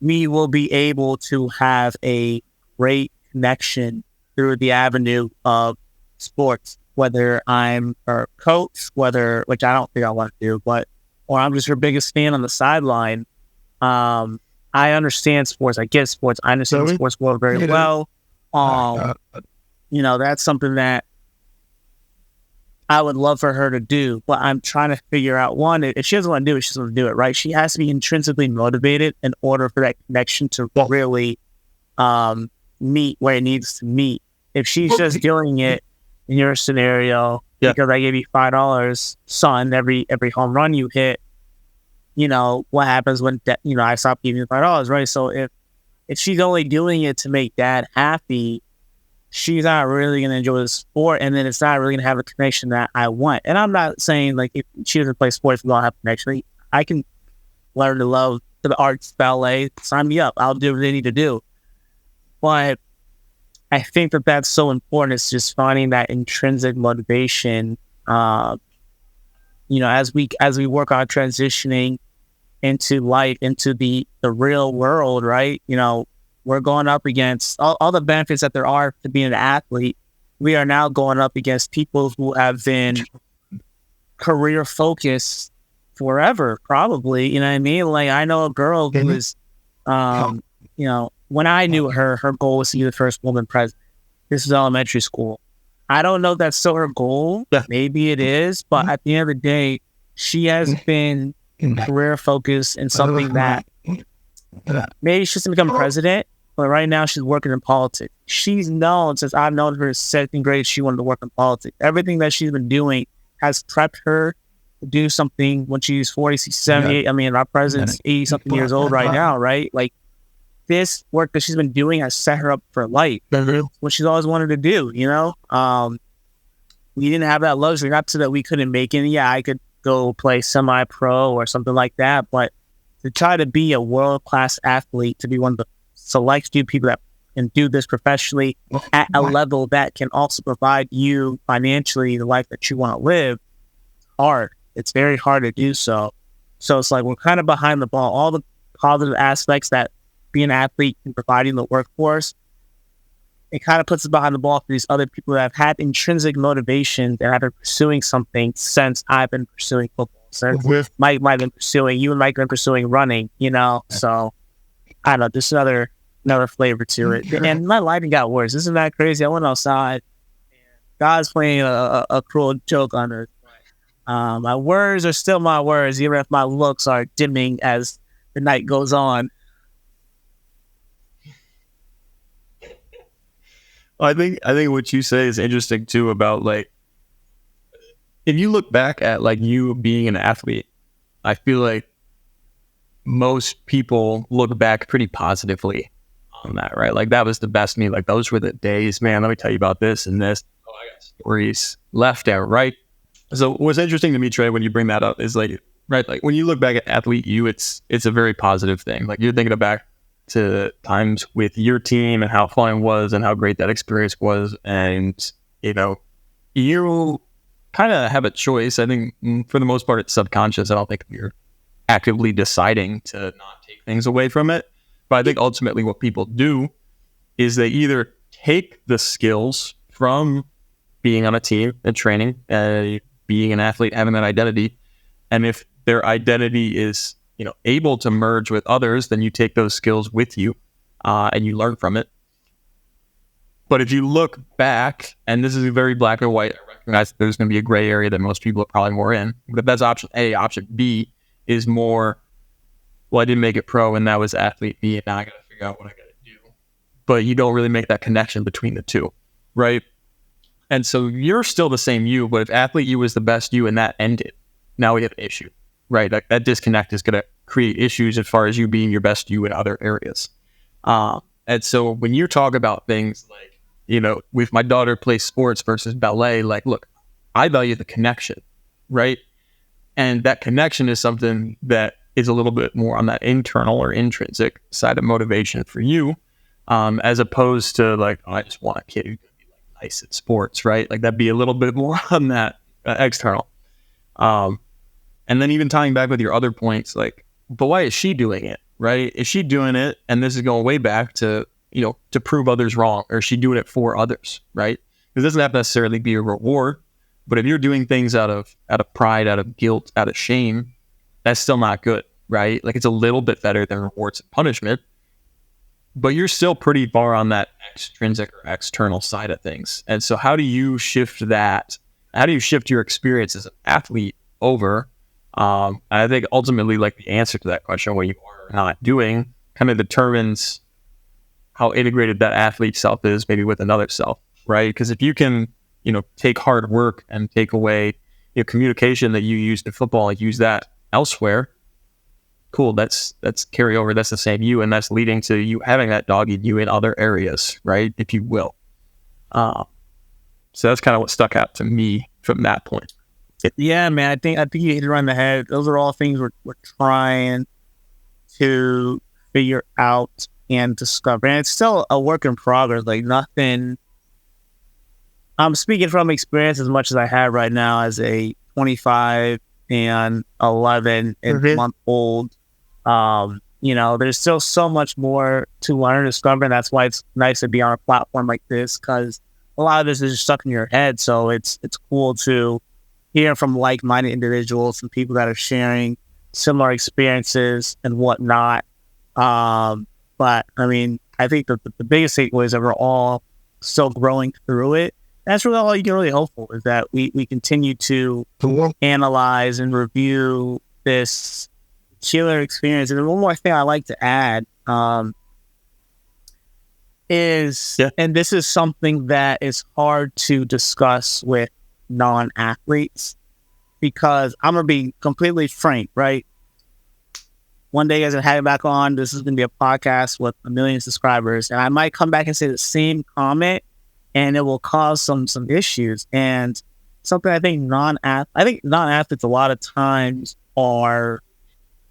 we will be able to have a great connection through the avenue of sports, whether I'm her coach, which I don't think I want to do, or I'm just her biggest fan on the sideline. I understand sports. I get sports. I understand the sports world very well. That's something that I would love for her to do, but I'm trying to figure out, one, if she doesn't want to do it, she doesn't want to do it, right? She has to be intrinsically motivated in order for that connection to really meet where it needs to meet. If she's just doing it in your scenario, because I gave you $5, son, every home run you hit, what happens when, I stop giving you $5, right? So if she's only doing it to make dad happy, she's not really going to enjoy the sport, and then it's not really going to have a connection that I want. And I'm not saying, like, if she doesn't play sports, we don't have a connection. I can learn to love the arts, ballet, sign me up. I'll do what they need to do. But I think that that's so important. It's just finding that intrinsic motivation, as we work on transitioning into life, into the real world, right? We're going up against all the benefits that there are to being an athlete. We are now going up against people who have been career focused forever, probably. You know what I mean? Like, I know a girl who is, when I knew her goal was to be the first woman president. This is elementary school. I don't know if that's still her goal. Maybe it is, but at the end of the day, she has been career focused in something that maybe she doesn't become president, but right now she's working in politics. She's known, since I've known her since 2nd grade, she wanted to work in politics. Everything that she's been doing has prepped her to do something when she's 40, 60, 78. I mean, our president's 80-something years old right now, right? Like, this work that she's been doing has set her up for life. What she's always wanted to do, we didn't have that luxury, not so that we couldn't make it. Yeah, I could go play semi-pro or something like that, but to try to be a world-class athlete, to be one of the select few people that can do this professionally at a level that can also provide you financially the life that you want to live, hard. It's very hard to do so. So it's like we're kind of behind the ball. All the positive aspects that being an athlete and providing the workforce, it kind of puts us behind the ball for these other people that have had intrinsic motivation that have been pursuing something since I've been pursuing football. Since Mike might have been pursuing, you and Mike have been pursuing running, So I don't know, just another flavor to it. And my lighting got worse. Isn't that crazy? I went outside. God's playing a cruel joke on earth. My words are still my words, even if my looks are dimming as the night goes on. I think what you say is interesting too about, like, if you look back at, like, you being an athlete, I feel like most people look back pretty positively on that, right? Like, that was the best me. Like, those were the days, man. Let me tell you about this and this. Oh, I got stories left and right. So what's interesting to me, Trey, when you bring that up is, like, right, like, when you look back at athlete you, it's a very positive thing. Like, you're thinking back to times with your team and how fun it was and how great that experience was. And, you kind of have a choice. I think for the most part, it's subconscious. I don't think you're actively deciding to not take things away from it. But I think ultimately what people do is they either take the skills from being on a team and training, being an athlete, having that identity. And if their identity is, able to merge with others, then you take those skills with you and you learn from it. But if you look back, and this is very black and white, I recognize that there's going to be a gray area that most people are probably more in. But if that's option A, option B is more, well, I didn't make it pro and that was athlete B, and now I got to figure out what I got to do. But you don't really make that connection between the two, right? And so you're still the same you, but if athlete you was the best you and that ended, now we have an issue, right? Like, that disconnect is going to create issues as far as you being your best you in other areas. And so when you talk about things like if my daughter plays sports versus ballet, like, look, I value the connection, right? And that connection is something that is a little bit more on that internal or intrinsic side of motivation for you, as opposed to like, oh, I just want a kid who's gonna be like nice at sports, right? Like that'd be a little bit more on that external. And then even tying back with your other points, like, but why is she doing it, right? Is she doing it, and this is going way back to, to prove others wrong, or is she doing it for others, right? Because it doesn't have to necessarily be a reward, but if you're doing things out of pride, out of guilt, out of shame, that's still not good, right? Like it's a little bit better than rewards and punishment, but you're still pretty far on that extrinsic or external side of things. And so how do you shift that? How do you shift your experience as an athlete over? I think ultimately, like the answer to that question, what you are not doing, kind of determines how integrated that athlete self is, maybe with another self, right? Because if you can, take hard work and take away communication that you used in football and use that elsewhere, cool. That's carryover. That's the same you, and that's leading to you having that dog in you in other areas, right? If you will. So that's kind of what stuck out to me from that point. Yeah, man, I think you hit it right on the head. Those are all things we're trying to figure out and discover. And it's still a work in progress. Like nothing. I'm speaking from experience as much as I have right now as a 25 and 11 and month old. There's still so much more to learn and discover. And that's why it's nice to be on a platform like this, because a lot of this is just stuck in your head. So it's cool to hear from like-minded individuals and people that are sharing similar experiences and whatnot. But I mean, I think that the biggest takeaway is that we're all still growing through it. That's really all you can really hope for, is that we continue to analyze and review this killer experience. And one more thing I like to add is, and this is something that is hard to discuss with non-athletes, because I'm going to be completely frank, right? One day, guys, I'm having back on. This is going to be a podcast with 1 million subscribers, and I might come back and say the same comment, and it will cause some issues. And something I think non-athletes a lot of times are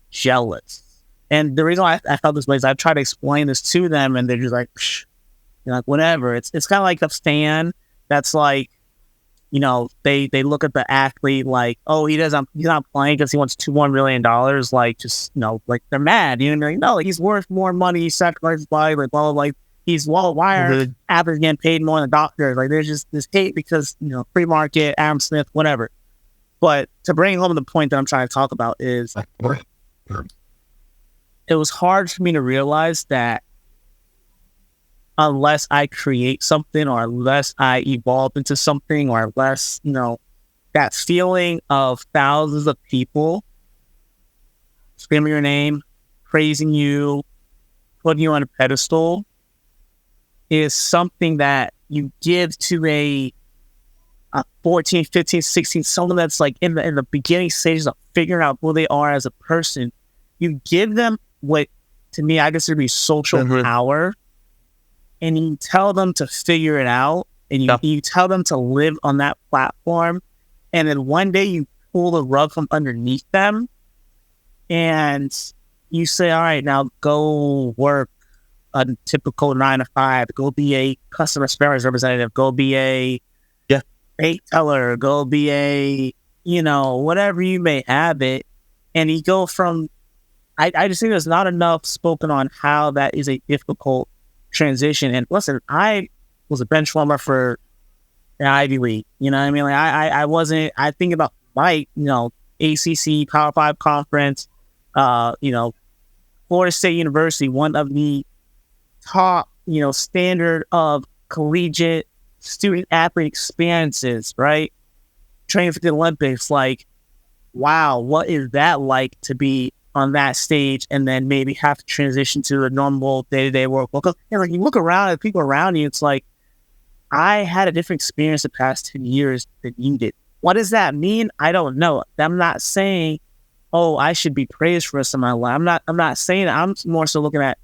jealous. And the reason why I felt this way is I've tried to explain this to them, and they're just like, psh, whatever. It's kind of like a fan that's like, they look at the athlete like, oh, he's not playing because he wants $2 million. Like, just, like they're mad. Like, no, he's worth more money. He sacrificed his body. Like, well, like why are athletes getting paid more than doctors? Like, there's just this hate because, free market, Adam Smith, whatever. But to bring home the point that I'm trying to talk about is, it was hard for me to realize that unless I create something, or unless I evolve into something, or unless, that feeling of thousands of people screaming your name, praising you, putting you on a pedestal, is something that you give to a 14, 15, 16, someone that's like in the beginning stages of figuring out who they are as a person. You give them what, to me, I consider to be social power, and you tell them to figure it out, and you tell them to live on that platform, and then one day you pull the rug from underneath them, and you say, all right, now go work a typical 9 to 5, go be a customer service representative, go be a bank teller, go be a, whatever you may have it. And you go from, I just think there's not enough spoken on how that is a difficult transition. And listen, I was a bench warmer for the Ivy League. You know what I mean? Like I think about my, ACC Power 5 conference, Florida State University, one of the top, standard of collegiate student athlete experiences, right? Training for the Olympics. Like, wow, what is that like to be on that stage and then maybe have to transition to a normal day-to-day work? Well, like you look around at people around you, it's like, I had a different experience the past 10 years than you did. What does that mean? I don't know. I'm not saying, oh, I should be praised for the rest of my life. I'm not saying that. I'm more so looking at,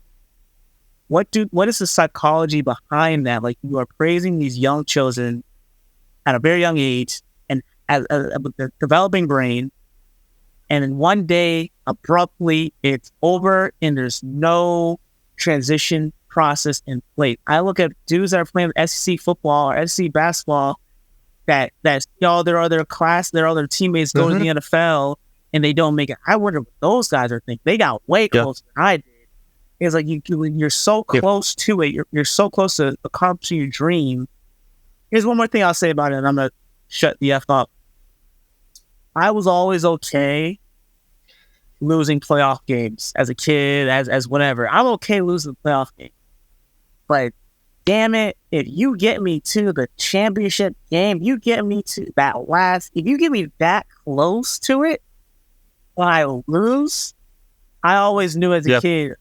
what is the psychology behind that? Like, you are praising these young children at a very young age and with their developing brain, and then one day abruptly it's over and there's no transition process in place. I look at dudes that are playing SEC football or SEC basketball that all their other teammates go to the NFL and they don't make it. I wonder what those guys are thinking. They got way closer than I did. It's like you're so close to it. You're so close to accomplishing your dream. Here's one more thing I'll say about it, and I'm gonna shut the F up. I was always okay losing playoff games as a kid, as whatever. I'm okay losing the playoff game. But damn it, if you get me to the championship game, you get me to if you get me that close to it, when I lose, I always knew as a kid,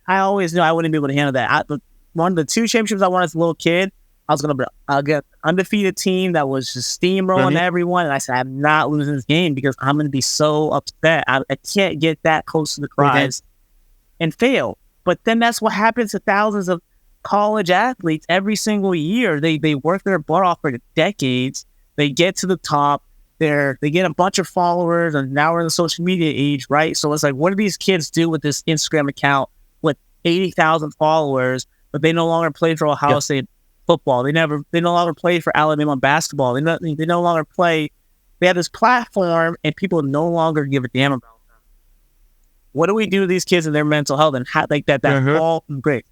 I always knew I wouldn't be able to handle that. One of the 2 championships I won as a little kid, I'll get an undefeated team that was just steamrolling everyone. And I said, I'm not losing this game because I'm going to be so upset. I can't get that close to the prize and fail. But then that's what happens to thousands of college athletes every single year. They work their butt off for decades. They get to the top. They get a bunch of followers, and now we're in the social media age, right? So it's like, what do these kids do with this Instagram account with 80,000 followers, but they no longer play for Ohio State football? They no longer play for Alabama basketball. They no longer play. They have this platform, and people no longer give a damn about them. What do we do to these kids and their mental health and how like that all great?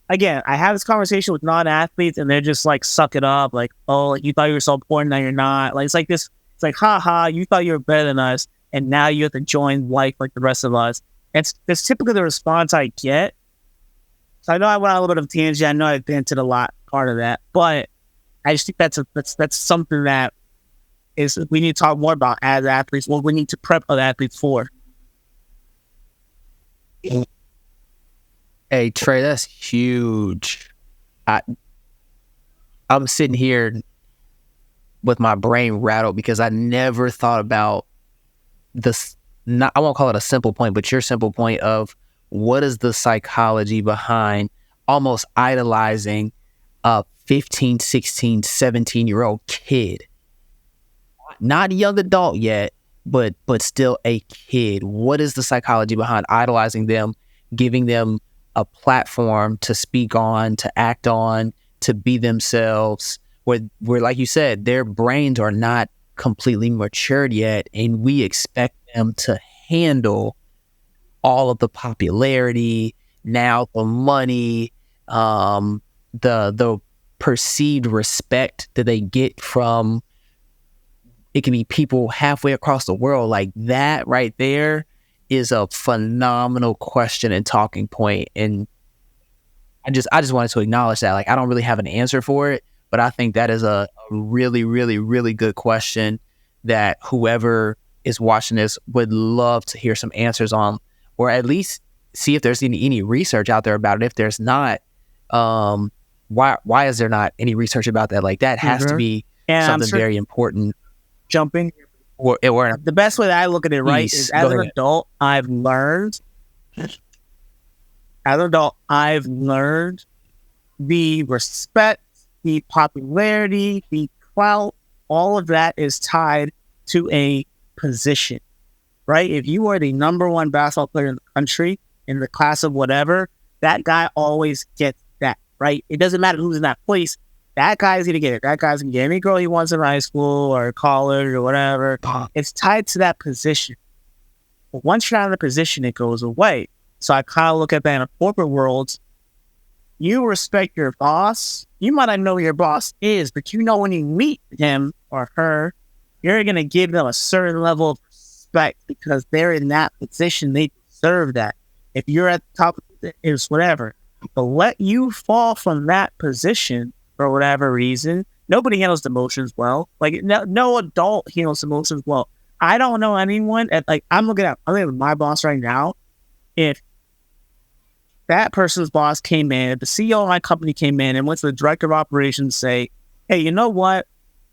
Again, I have this conversation with non-athletes, and they're just like, suck it up, like, oh, you thought you were so important, now you're not. Like, it's like this. It's like, ha, you thought you were better than us, and now you have to join life like the rest of us. That's typically the response I get. So I know I went on a little bit of a tangent. I know I vented a lot part of that, but I just think that's something that is we need to talk more about as athletes. What we need to prep other athletes for. Hey Trey, that's huge. I'm sitting here with my brain rattled because I never thought about this. I won't call it a simple point, but your simple point of what is the psychology behind almost idolizing a 15, 16, 17-year-old kid. Not a young adult yet, but still a kid. What is the psychology behind idolizing them, giving them a platform to speak on, to act on, to be themselves, where like you said, their brains are not completely matured yet, and we expect them to handle all of the popularity, now the money, the perceived respect that they get from, it can be people halfway across the world. Like that right there is a phenomenal question and talking point. And I just wanted to acknowledge that. Like, I don't really have an answer for it, but I think that is a really, really, really good question that whoever is watching this would love to hear some answers on, or at least see if there's any research out there about it. If there's not, why is there not any research about that? Like, that has to be something very important. Jumping. Or the best way that I look at it, right, is as an adult, I've learned the respect, the popularity, the clout, all of that is tied to a position, right? If you are the number one basketball player in the country, in the class of whatever, that guy always gets that, right? It doesn't matter who's in that place. That guy's going to get it. That guy's going to get any girl he wants in high school or college or whatever. It's tied to that position. But once you're out of the position, it goes away. So I kind of look at that in a corporate world. You respect your boss. You might not know who your boss is, but you know when you meet him or her, you're going to give them a certain level of respect because they're in that position. They deserve that. If you're at the top, it's whatever. But let you fall from that position for whatever reason. Nobody handles emotions well. Like no adult handles emotions well. I don't know anyone I'm looking at my boss right now. If that person's boss came in, if the CEO of my company came in and went to the director of operations and say, hey, you know what?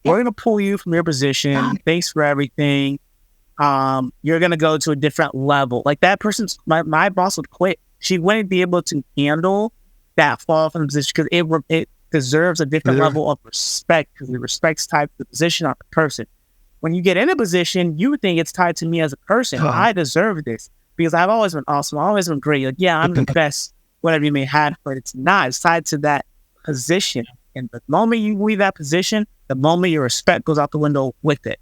We're going to pull you from your position. Thanks for everything. You're going to go to a different level. Like that person's, my boss would quit. She wouldn't be able to handle that fall from the position because it deserves a different level of respect because it respects type the position of the person. When you get in a position, you think it's tied to me as a person. I deserve this because I've always been awesome. I've always been great. Like, yeah, I'm the best, whatever you may have, but it's not. It's tied to that position. And the moment you leave that position, the moment your respect goes out the window with it.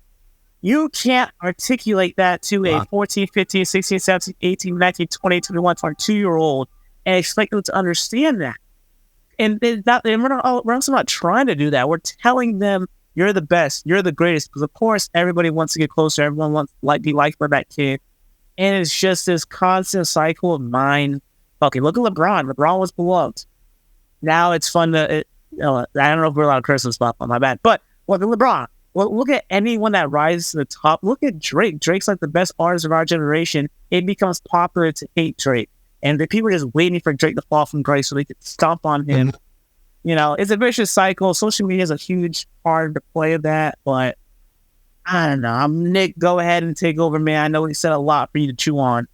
You can't articulate that to a 14, 15, 16, 17, 18, 19, 20, 21, 22-year-old and expect them to understand that. And we're also not trying to do that. We're telling them, you're the best, you're the greatest. Because, of course, everybody wants to get closer. Everyone wants to be liked by that kid. And it's just this constant cycle of mind. Okay, look at LeBron. LeBron was beloved. Now it's fun to, I don't know if we're allowed to curse this stuff, my bad. But look at LeBron. Well, look at anyone that rises to the top. Look at Drake. Drake's like the best artist of our generation. It becomes popular to hate Drake. And the people are just waiting for Drake to fall from grace so they could stomp on him. You know, it's a vicious cycle. Social media is a huge part to play of that. But I don't know. Nick, go ahead and take over, man. I know he said a lot for you to chew on.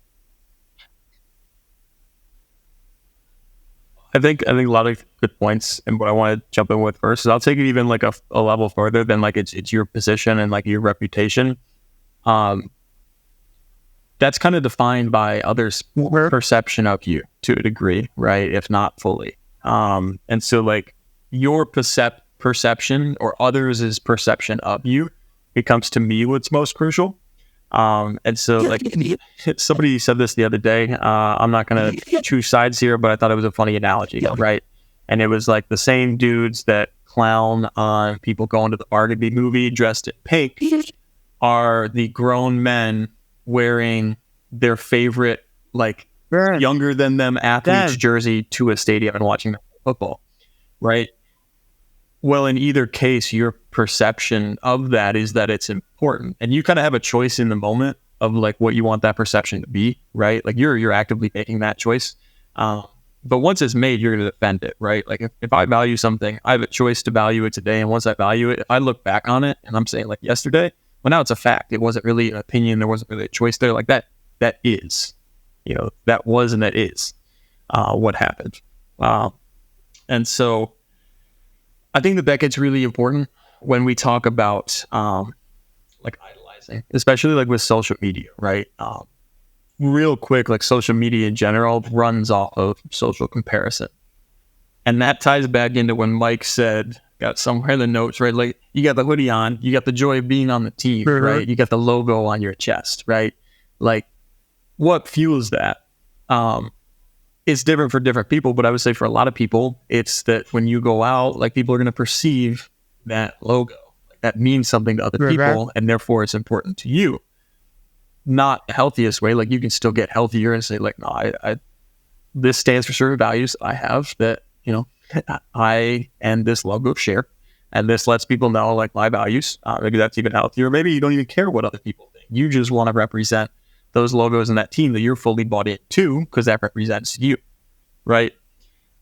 I think a lot of good points, and what I want to jump in with first is I'll take it even like a level further than like it's your position and like your reputation. That's kind of defined by others' perception of you to a degree, right? If not fully. And so like your perception or others' perception of you becomes to me what's most crucial. And so like somebody said this the other day, I'm not going to choose sides here, but I thought it was a funny analogy, right? And it was like the same dudes that clown on people going to the Barbie movie dressed in pink are the grown men wearing their favorite, like younger than them athlete's jersey to a stadium and watching football, right? Well, in either case, your perception of that is that it's important, and you kind of have a choice in the moment of like what you want that perception to be, right? Like you're actively making that choice. But once it's made, you're going to defend it, right? Like if I value something, I have a choice to value it today, and once I value it, if I look back on it and I'm saying like yesterday, well, now it's a fact. It wasn't really an opinion. There wasn't really a choice there. Like that is, you know, that was and that is what happened. And so I think that gets really important when we talk about like idolizing, especially like with social media, right? Real quick, like social media in general runs off of social comparison. And that ties back into when Mike said, got somewhere in the notes, right? Like you got the hoodie on, you got the joy of being on the team, right? You got the logo on your chest, right? Like what fuels that? It's different for different people, but I would say for a lot of people, it's that when you go out, like people are going to perceive that logo. Like, that means something to other people, and therefore it's important to you. Not the healthiest way. Like you can still get healthier and say like, no, I this stands for certain values I have that, you know, I and this logo share, and this lets people know like my values. Maybe that's even healthier. Maybe you don't even care what other people think. You just want to represent those logos and that team that you're fully bought into because that represents you, right?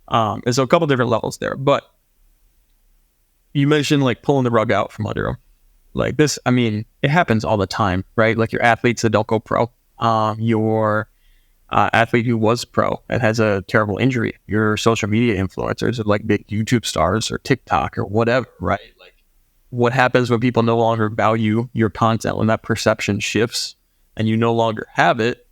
And so a couple different levels there. But you mentioned like pulling the rug out from under them. Like this, I mean, it happens all the time, right? Like your athletes that don't go pro, your athlete who was pro and has a terrible injury, your social media influencers like big YouTube stars or TikTok or whatever, right? Like what happens when people no longer value your content, when that perception shifts and you no longer have it?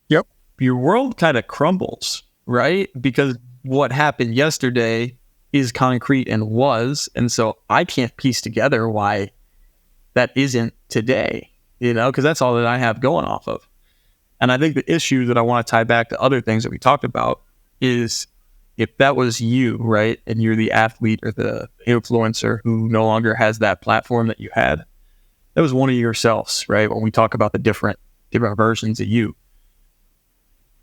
Yep. Your world kind of crumbles, right? Because what happened yesterday is concrete and was, and so I can't piece together why that isn't today, you know, because that's all that I have going off of. And I think the issue that I want to tie back to other things that we talked about is if that was you, right, and you're the athlete or the influencer who no longer has that platform that you had, that was one of yourselves, right? When we talk about the different versions of you,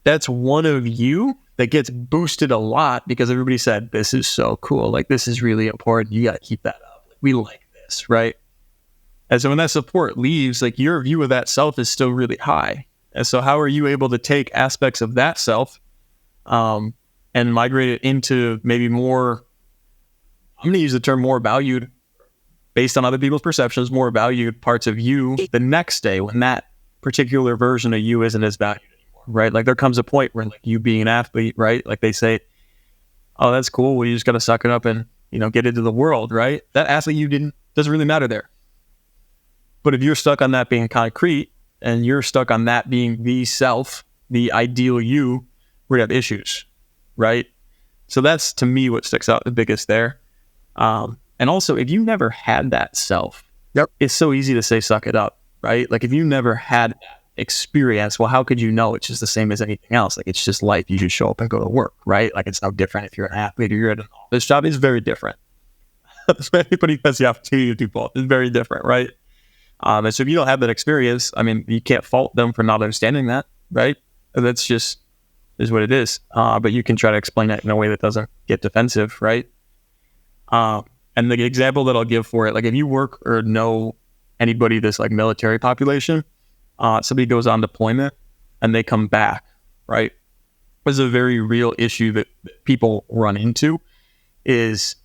that's one of you that gets boosted a lot because everybody said, this is so cool. Like, this is really important. You got to keep that up. Like, we like this, right? And so when that support leaves, like your view of that self is still really high. And so how are you able to take aspects of that self and migrate it into maybe more, I'm going to use the term more valued based on other people's perceptions, more valued parts of you the next day when that particular version of you isn't as valued anymore, right? Like there comes a point where like you being an athlete, right? Like they say, oh, that's cool. Well, you just got to suck it up and, get into the world, right? That athlete doesn't really matter there. But if you're stuck on that being concrete and you're stuck on that being the self, the ideal you, we have issues, right? So that's, to me, what sticks out the biggest there. And also, if you never had that self, it's so easy to say, suck it up, right? Like if you never had that experience, well, how could you know? It's just the same as anything else. Like it's just life. You just show up and go to work, right? Like it's no different if you're an athlete or you're at an office job. It's very different. Anybody has the opportunity to do both. It's very different, right? And so if you don't have that experience, I mean, you can't fault them for not understanding that, right? That's just is what it is. But you can try to explain that in a way that doesn't get defensive, right? And the example that I'll give for it, like if you work or know anybody that's like military population, somebody goes on deployment and they come back, right? There's a very real issue that people run into is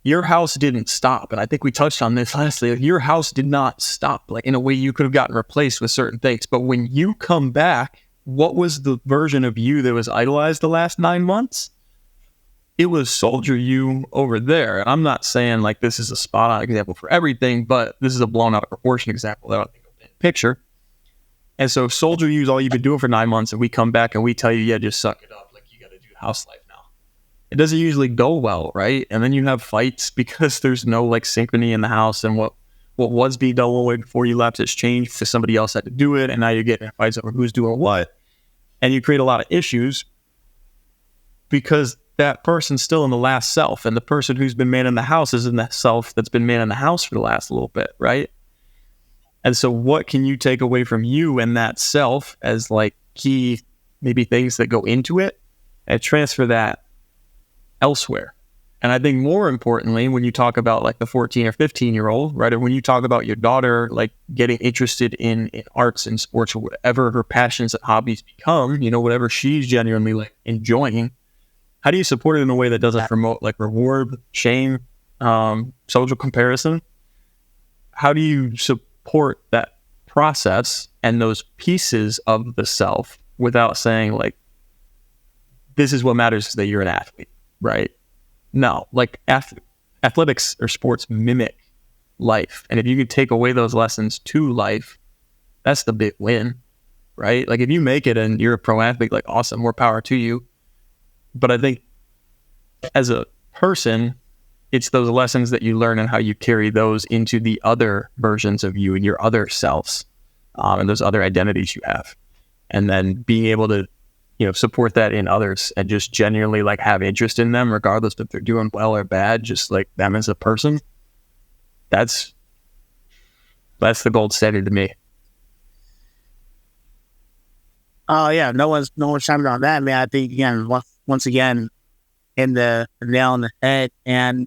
your house didn't stop. And I think we touched on this lastly. Like your house did not stop. Like in a way you could have gotten replaced with certain things. But when you come back, what was the version of you that was idolized the last 9 months? It was soldier you over there. And I'm not saying like this is a spot on example for everything, but this is a blown out of proportion example that I think will picture. And so soldier you is all you've been doing for 9 months, and we come back and we tell you, yeah, just suck it up. Like you got to do house life now. It doesn't usually go well, right? And then you have fights because there's no like synchrony in the house, and what was being done one way before you left has changed because somebody else had to do it, and now you're getting in fights over who's doing what. And you create a lot of issues because that person's still in the last self, and the person who's been man in the house is in that self that's been man in the house for the last little bit, right? And so what can you take away from you and that self as like key maybe things that go into it and transfer that elsewhere? And I think more importantly, when you talk about like the 14 or 15-year-old, right? Or when you talk about your daughter, like getting interested in arts and sports or whatever her passions and hobbies become, whatever she's genuinely like enjoying, how do you support it in a way that doesn't promote like reward, shame, social comparison? How do you support that process and those pieces of the self without saying like, this is what matters is that you're an athlete, right? No, like athletics or sports mimic life. And if you could take away those lessons to life, that's the big win, right? Like if you make it and you're a pro athlete, like awesome, more power to you. But I think as a person, it's those lessons that you learn and how you carry those into the other versions of you and your other selves, and those other identities you have. And then being able to, support that in others and just genuinely like have interest in them, regardless if they're doing well or bad, just like them as a person. That's the gold standard to me. Oh yeah, no one's chiming on that, man. I think again, once again, in the nail on the head. And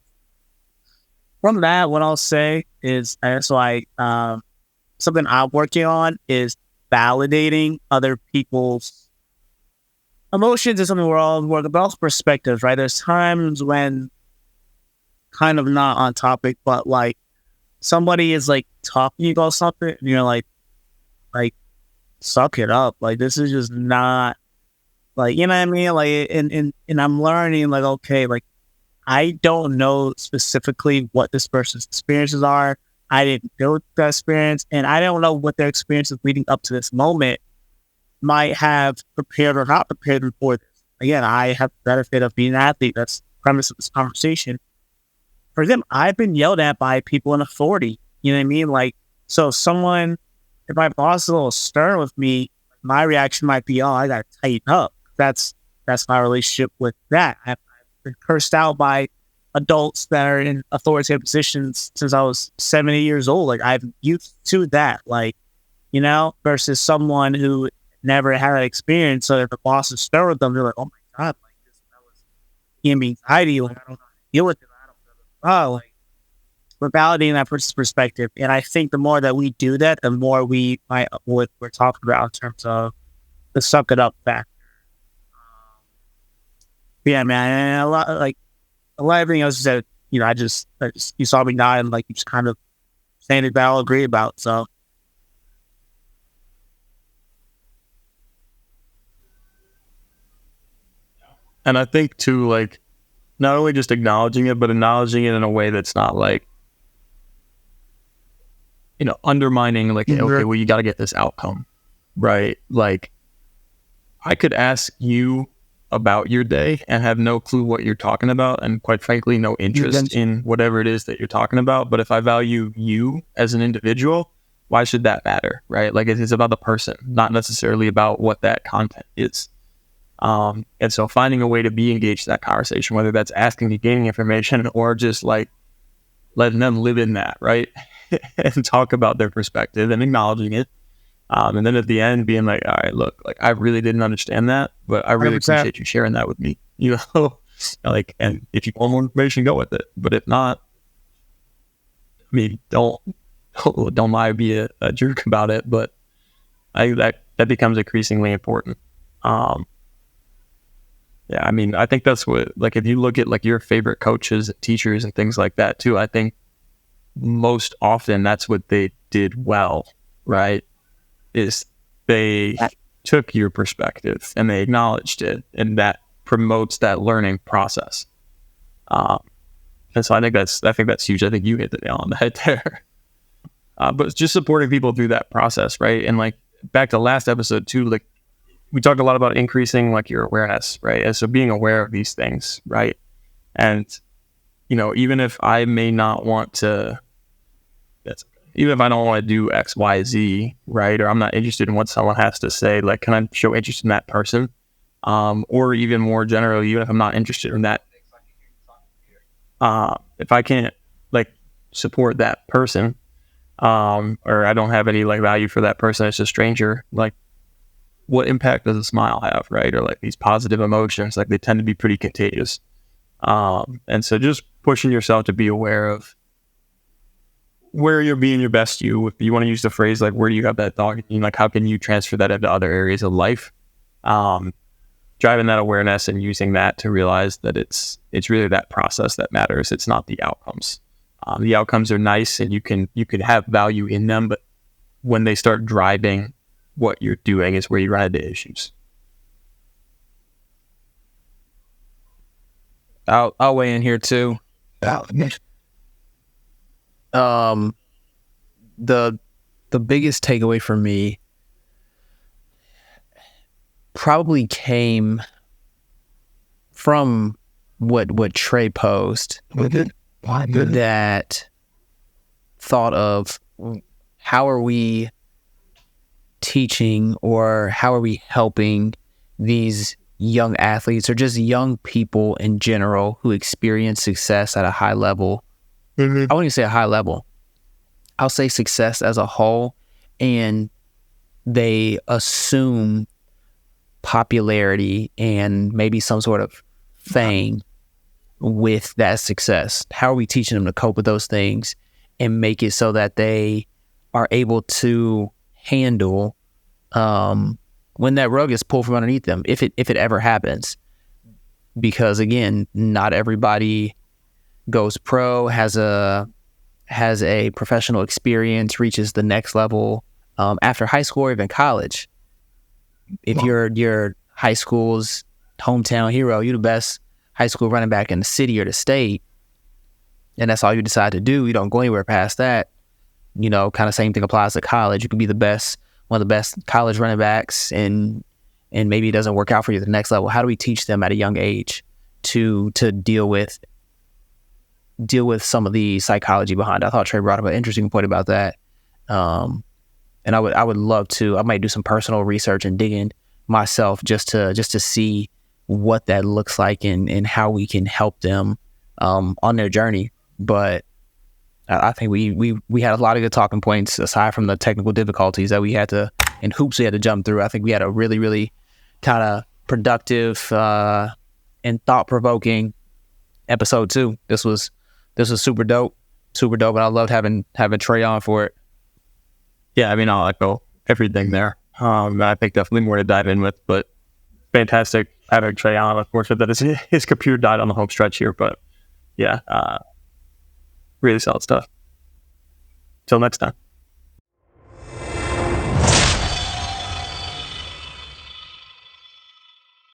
from that, what I'll say is, something I'm working on is validating other people's emotions is something we're all working, but also perspectives, right? There's times when, kind of not on topic, but like somebody is like talking about something, and you're like, suck it up. Like this is just not, like, you know what I mean? Like, and I'm learning, like, okay, like I don't know specifically what this person's experiences are. I didn't go through that experience, and I don't know what their experiences leading up to this moment might have prepared or not prepared them for this. Again, I have the benefit of being an athlete. That's the premise of this conversation. For them, I've been yelled at by people in authority. You know what I mean? Like, so if my boss is a little stern with me, my reaction might be, oh, I got to tighten up. That's my relationship with that. I've been cursed out by adults that are in authoritative positions since I was 7, 8 years old. Like, I'm used to that, like, versus someone who never had that experience. So if the boss is stern with them, they're like, oh my God, like that was giving me anxiety. Like, I don't know how to deal with it. Like, we're validating that person's perspective. And I think the more that we do that, the more we might what we're talking about in terms of the suck it up factor. Yeah, man. And a lot of everything else is that, I just you saw me nod and like you just kind of saying it that I'll agree about. So And I think too, like not only just acknowledging it, but acknowledging it in a way that's not like, undermining, like, okay, well, you got to get this outcome, right? Like, I could ask you about your day and have no clue what you're talking about, and quite frankly, no interest in whatever it is that you're talking about. But if I value you as an individual, why should that matter, right? Like, it's about the person, not necessarily about what that content is. And so finding a way to be engaged in that conversation, whether that's asking to gaining information or just like letting them live in that, right? And talk about their perspective and acknowledging it. And then at the end being like, all right, look, like, I really didn't understand that, but I really 100%. appreciate you sharing that with me, like, and if you want more information, go with it. But if not, I mean, don't lie, be a jerk about it. But that becomes increasingly important. Yeah, I mean, I think that's what, like, if you look at like your favorite coaches and teachers and things like that too, I think most often that's what they did well, right? Is they took your perspective and they acknowledged it, and that promotes that learning process. And so I think that's huge. I think you hit the nail on the head there. But it's just supporting people through that process, right? And like back to last episode too, like we talked a lot about increasing like your awareness, right? And so being aware of these things, right? And even if I may not want to, even if I don't want to do X, Y, Z, right? Or I'm not interested in what someone has to say, like, can I show interest in that person? Or even more generally, even if I'm not interested in that, if I can't like support that person, or I don't have any like value for that person, it's a stranger, like, what impact does a smile have, right? Or like these positive emotions, like they tend to be pretty contagious. And so just pushing yourself to be aware of where you're being your best you. If you want to use the phrase like, where do you have that dog? Like, how can you transfer that into other areas of life? Driving that awareness and using that to realize that it's really that process that matters. It's not the outcomes. The outcomes are nice and you can have value in them, but when they start driving what you're doing is where you run into issues. I'll weigh in here too. The biggest takeaway for me probably came from what Trey posed, that thought of how are we teaching or how are we helping these young athletes or just young people in general who experience success at a high level. I wouldn't even say a high level. I'll say success as a whole, and they assume popularity and maybe some sort of fame with that success. How are we teaching them to cope with those things and make it so that they are able to handle when that rug is pulled from underneath them, if it ever happens? Because again, not everybody goes pro, has a professional experience, reaches the next level after high school or even college. If you're your high school's hometown hero, you're the best high school running back in the city or the state, and that's all you decide to do, you don't go anywhere past that. Kind of same thing applies to college. You can be one of the best college running backs, and maybe it doesn't work out for you at the next level. How do we teach them at a young age to deal with some of the psychology behind it? I thought Trey brought up an interesting point about that. And I would love to. I might do some personal research and dig in myself just to see what that looks like and how we can help them on their journey. But I think we had a lot of good talking points aside from the technical difficulties that we had to, and hoops we had to jump through. I think we had a really, really kind of productive and thought-provoking episode 2. This was super dope, and I loved having Trey on for it. Yeah, I mean, I'll echo everything there. I think definitely more to dive in with, but fantastic having Trey on. Unfortunate that his computer died on the home stretch here, but yeah, really solid stuff. Till next time.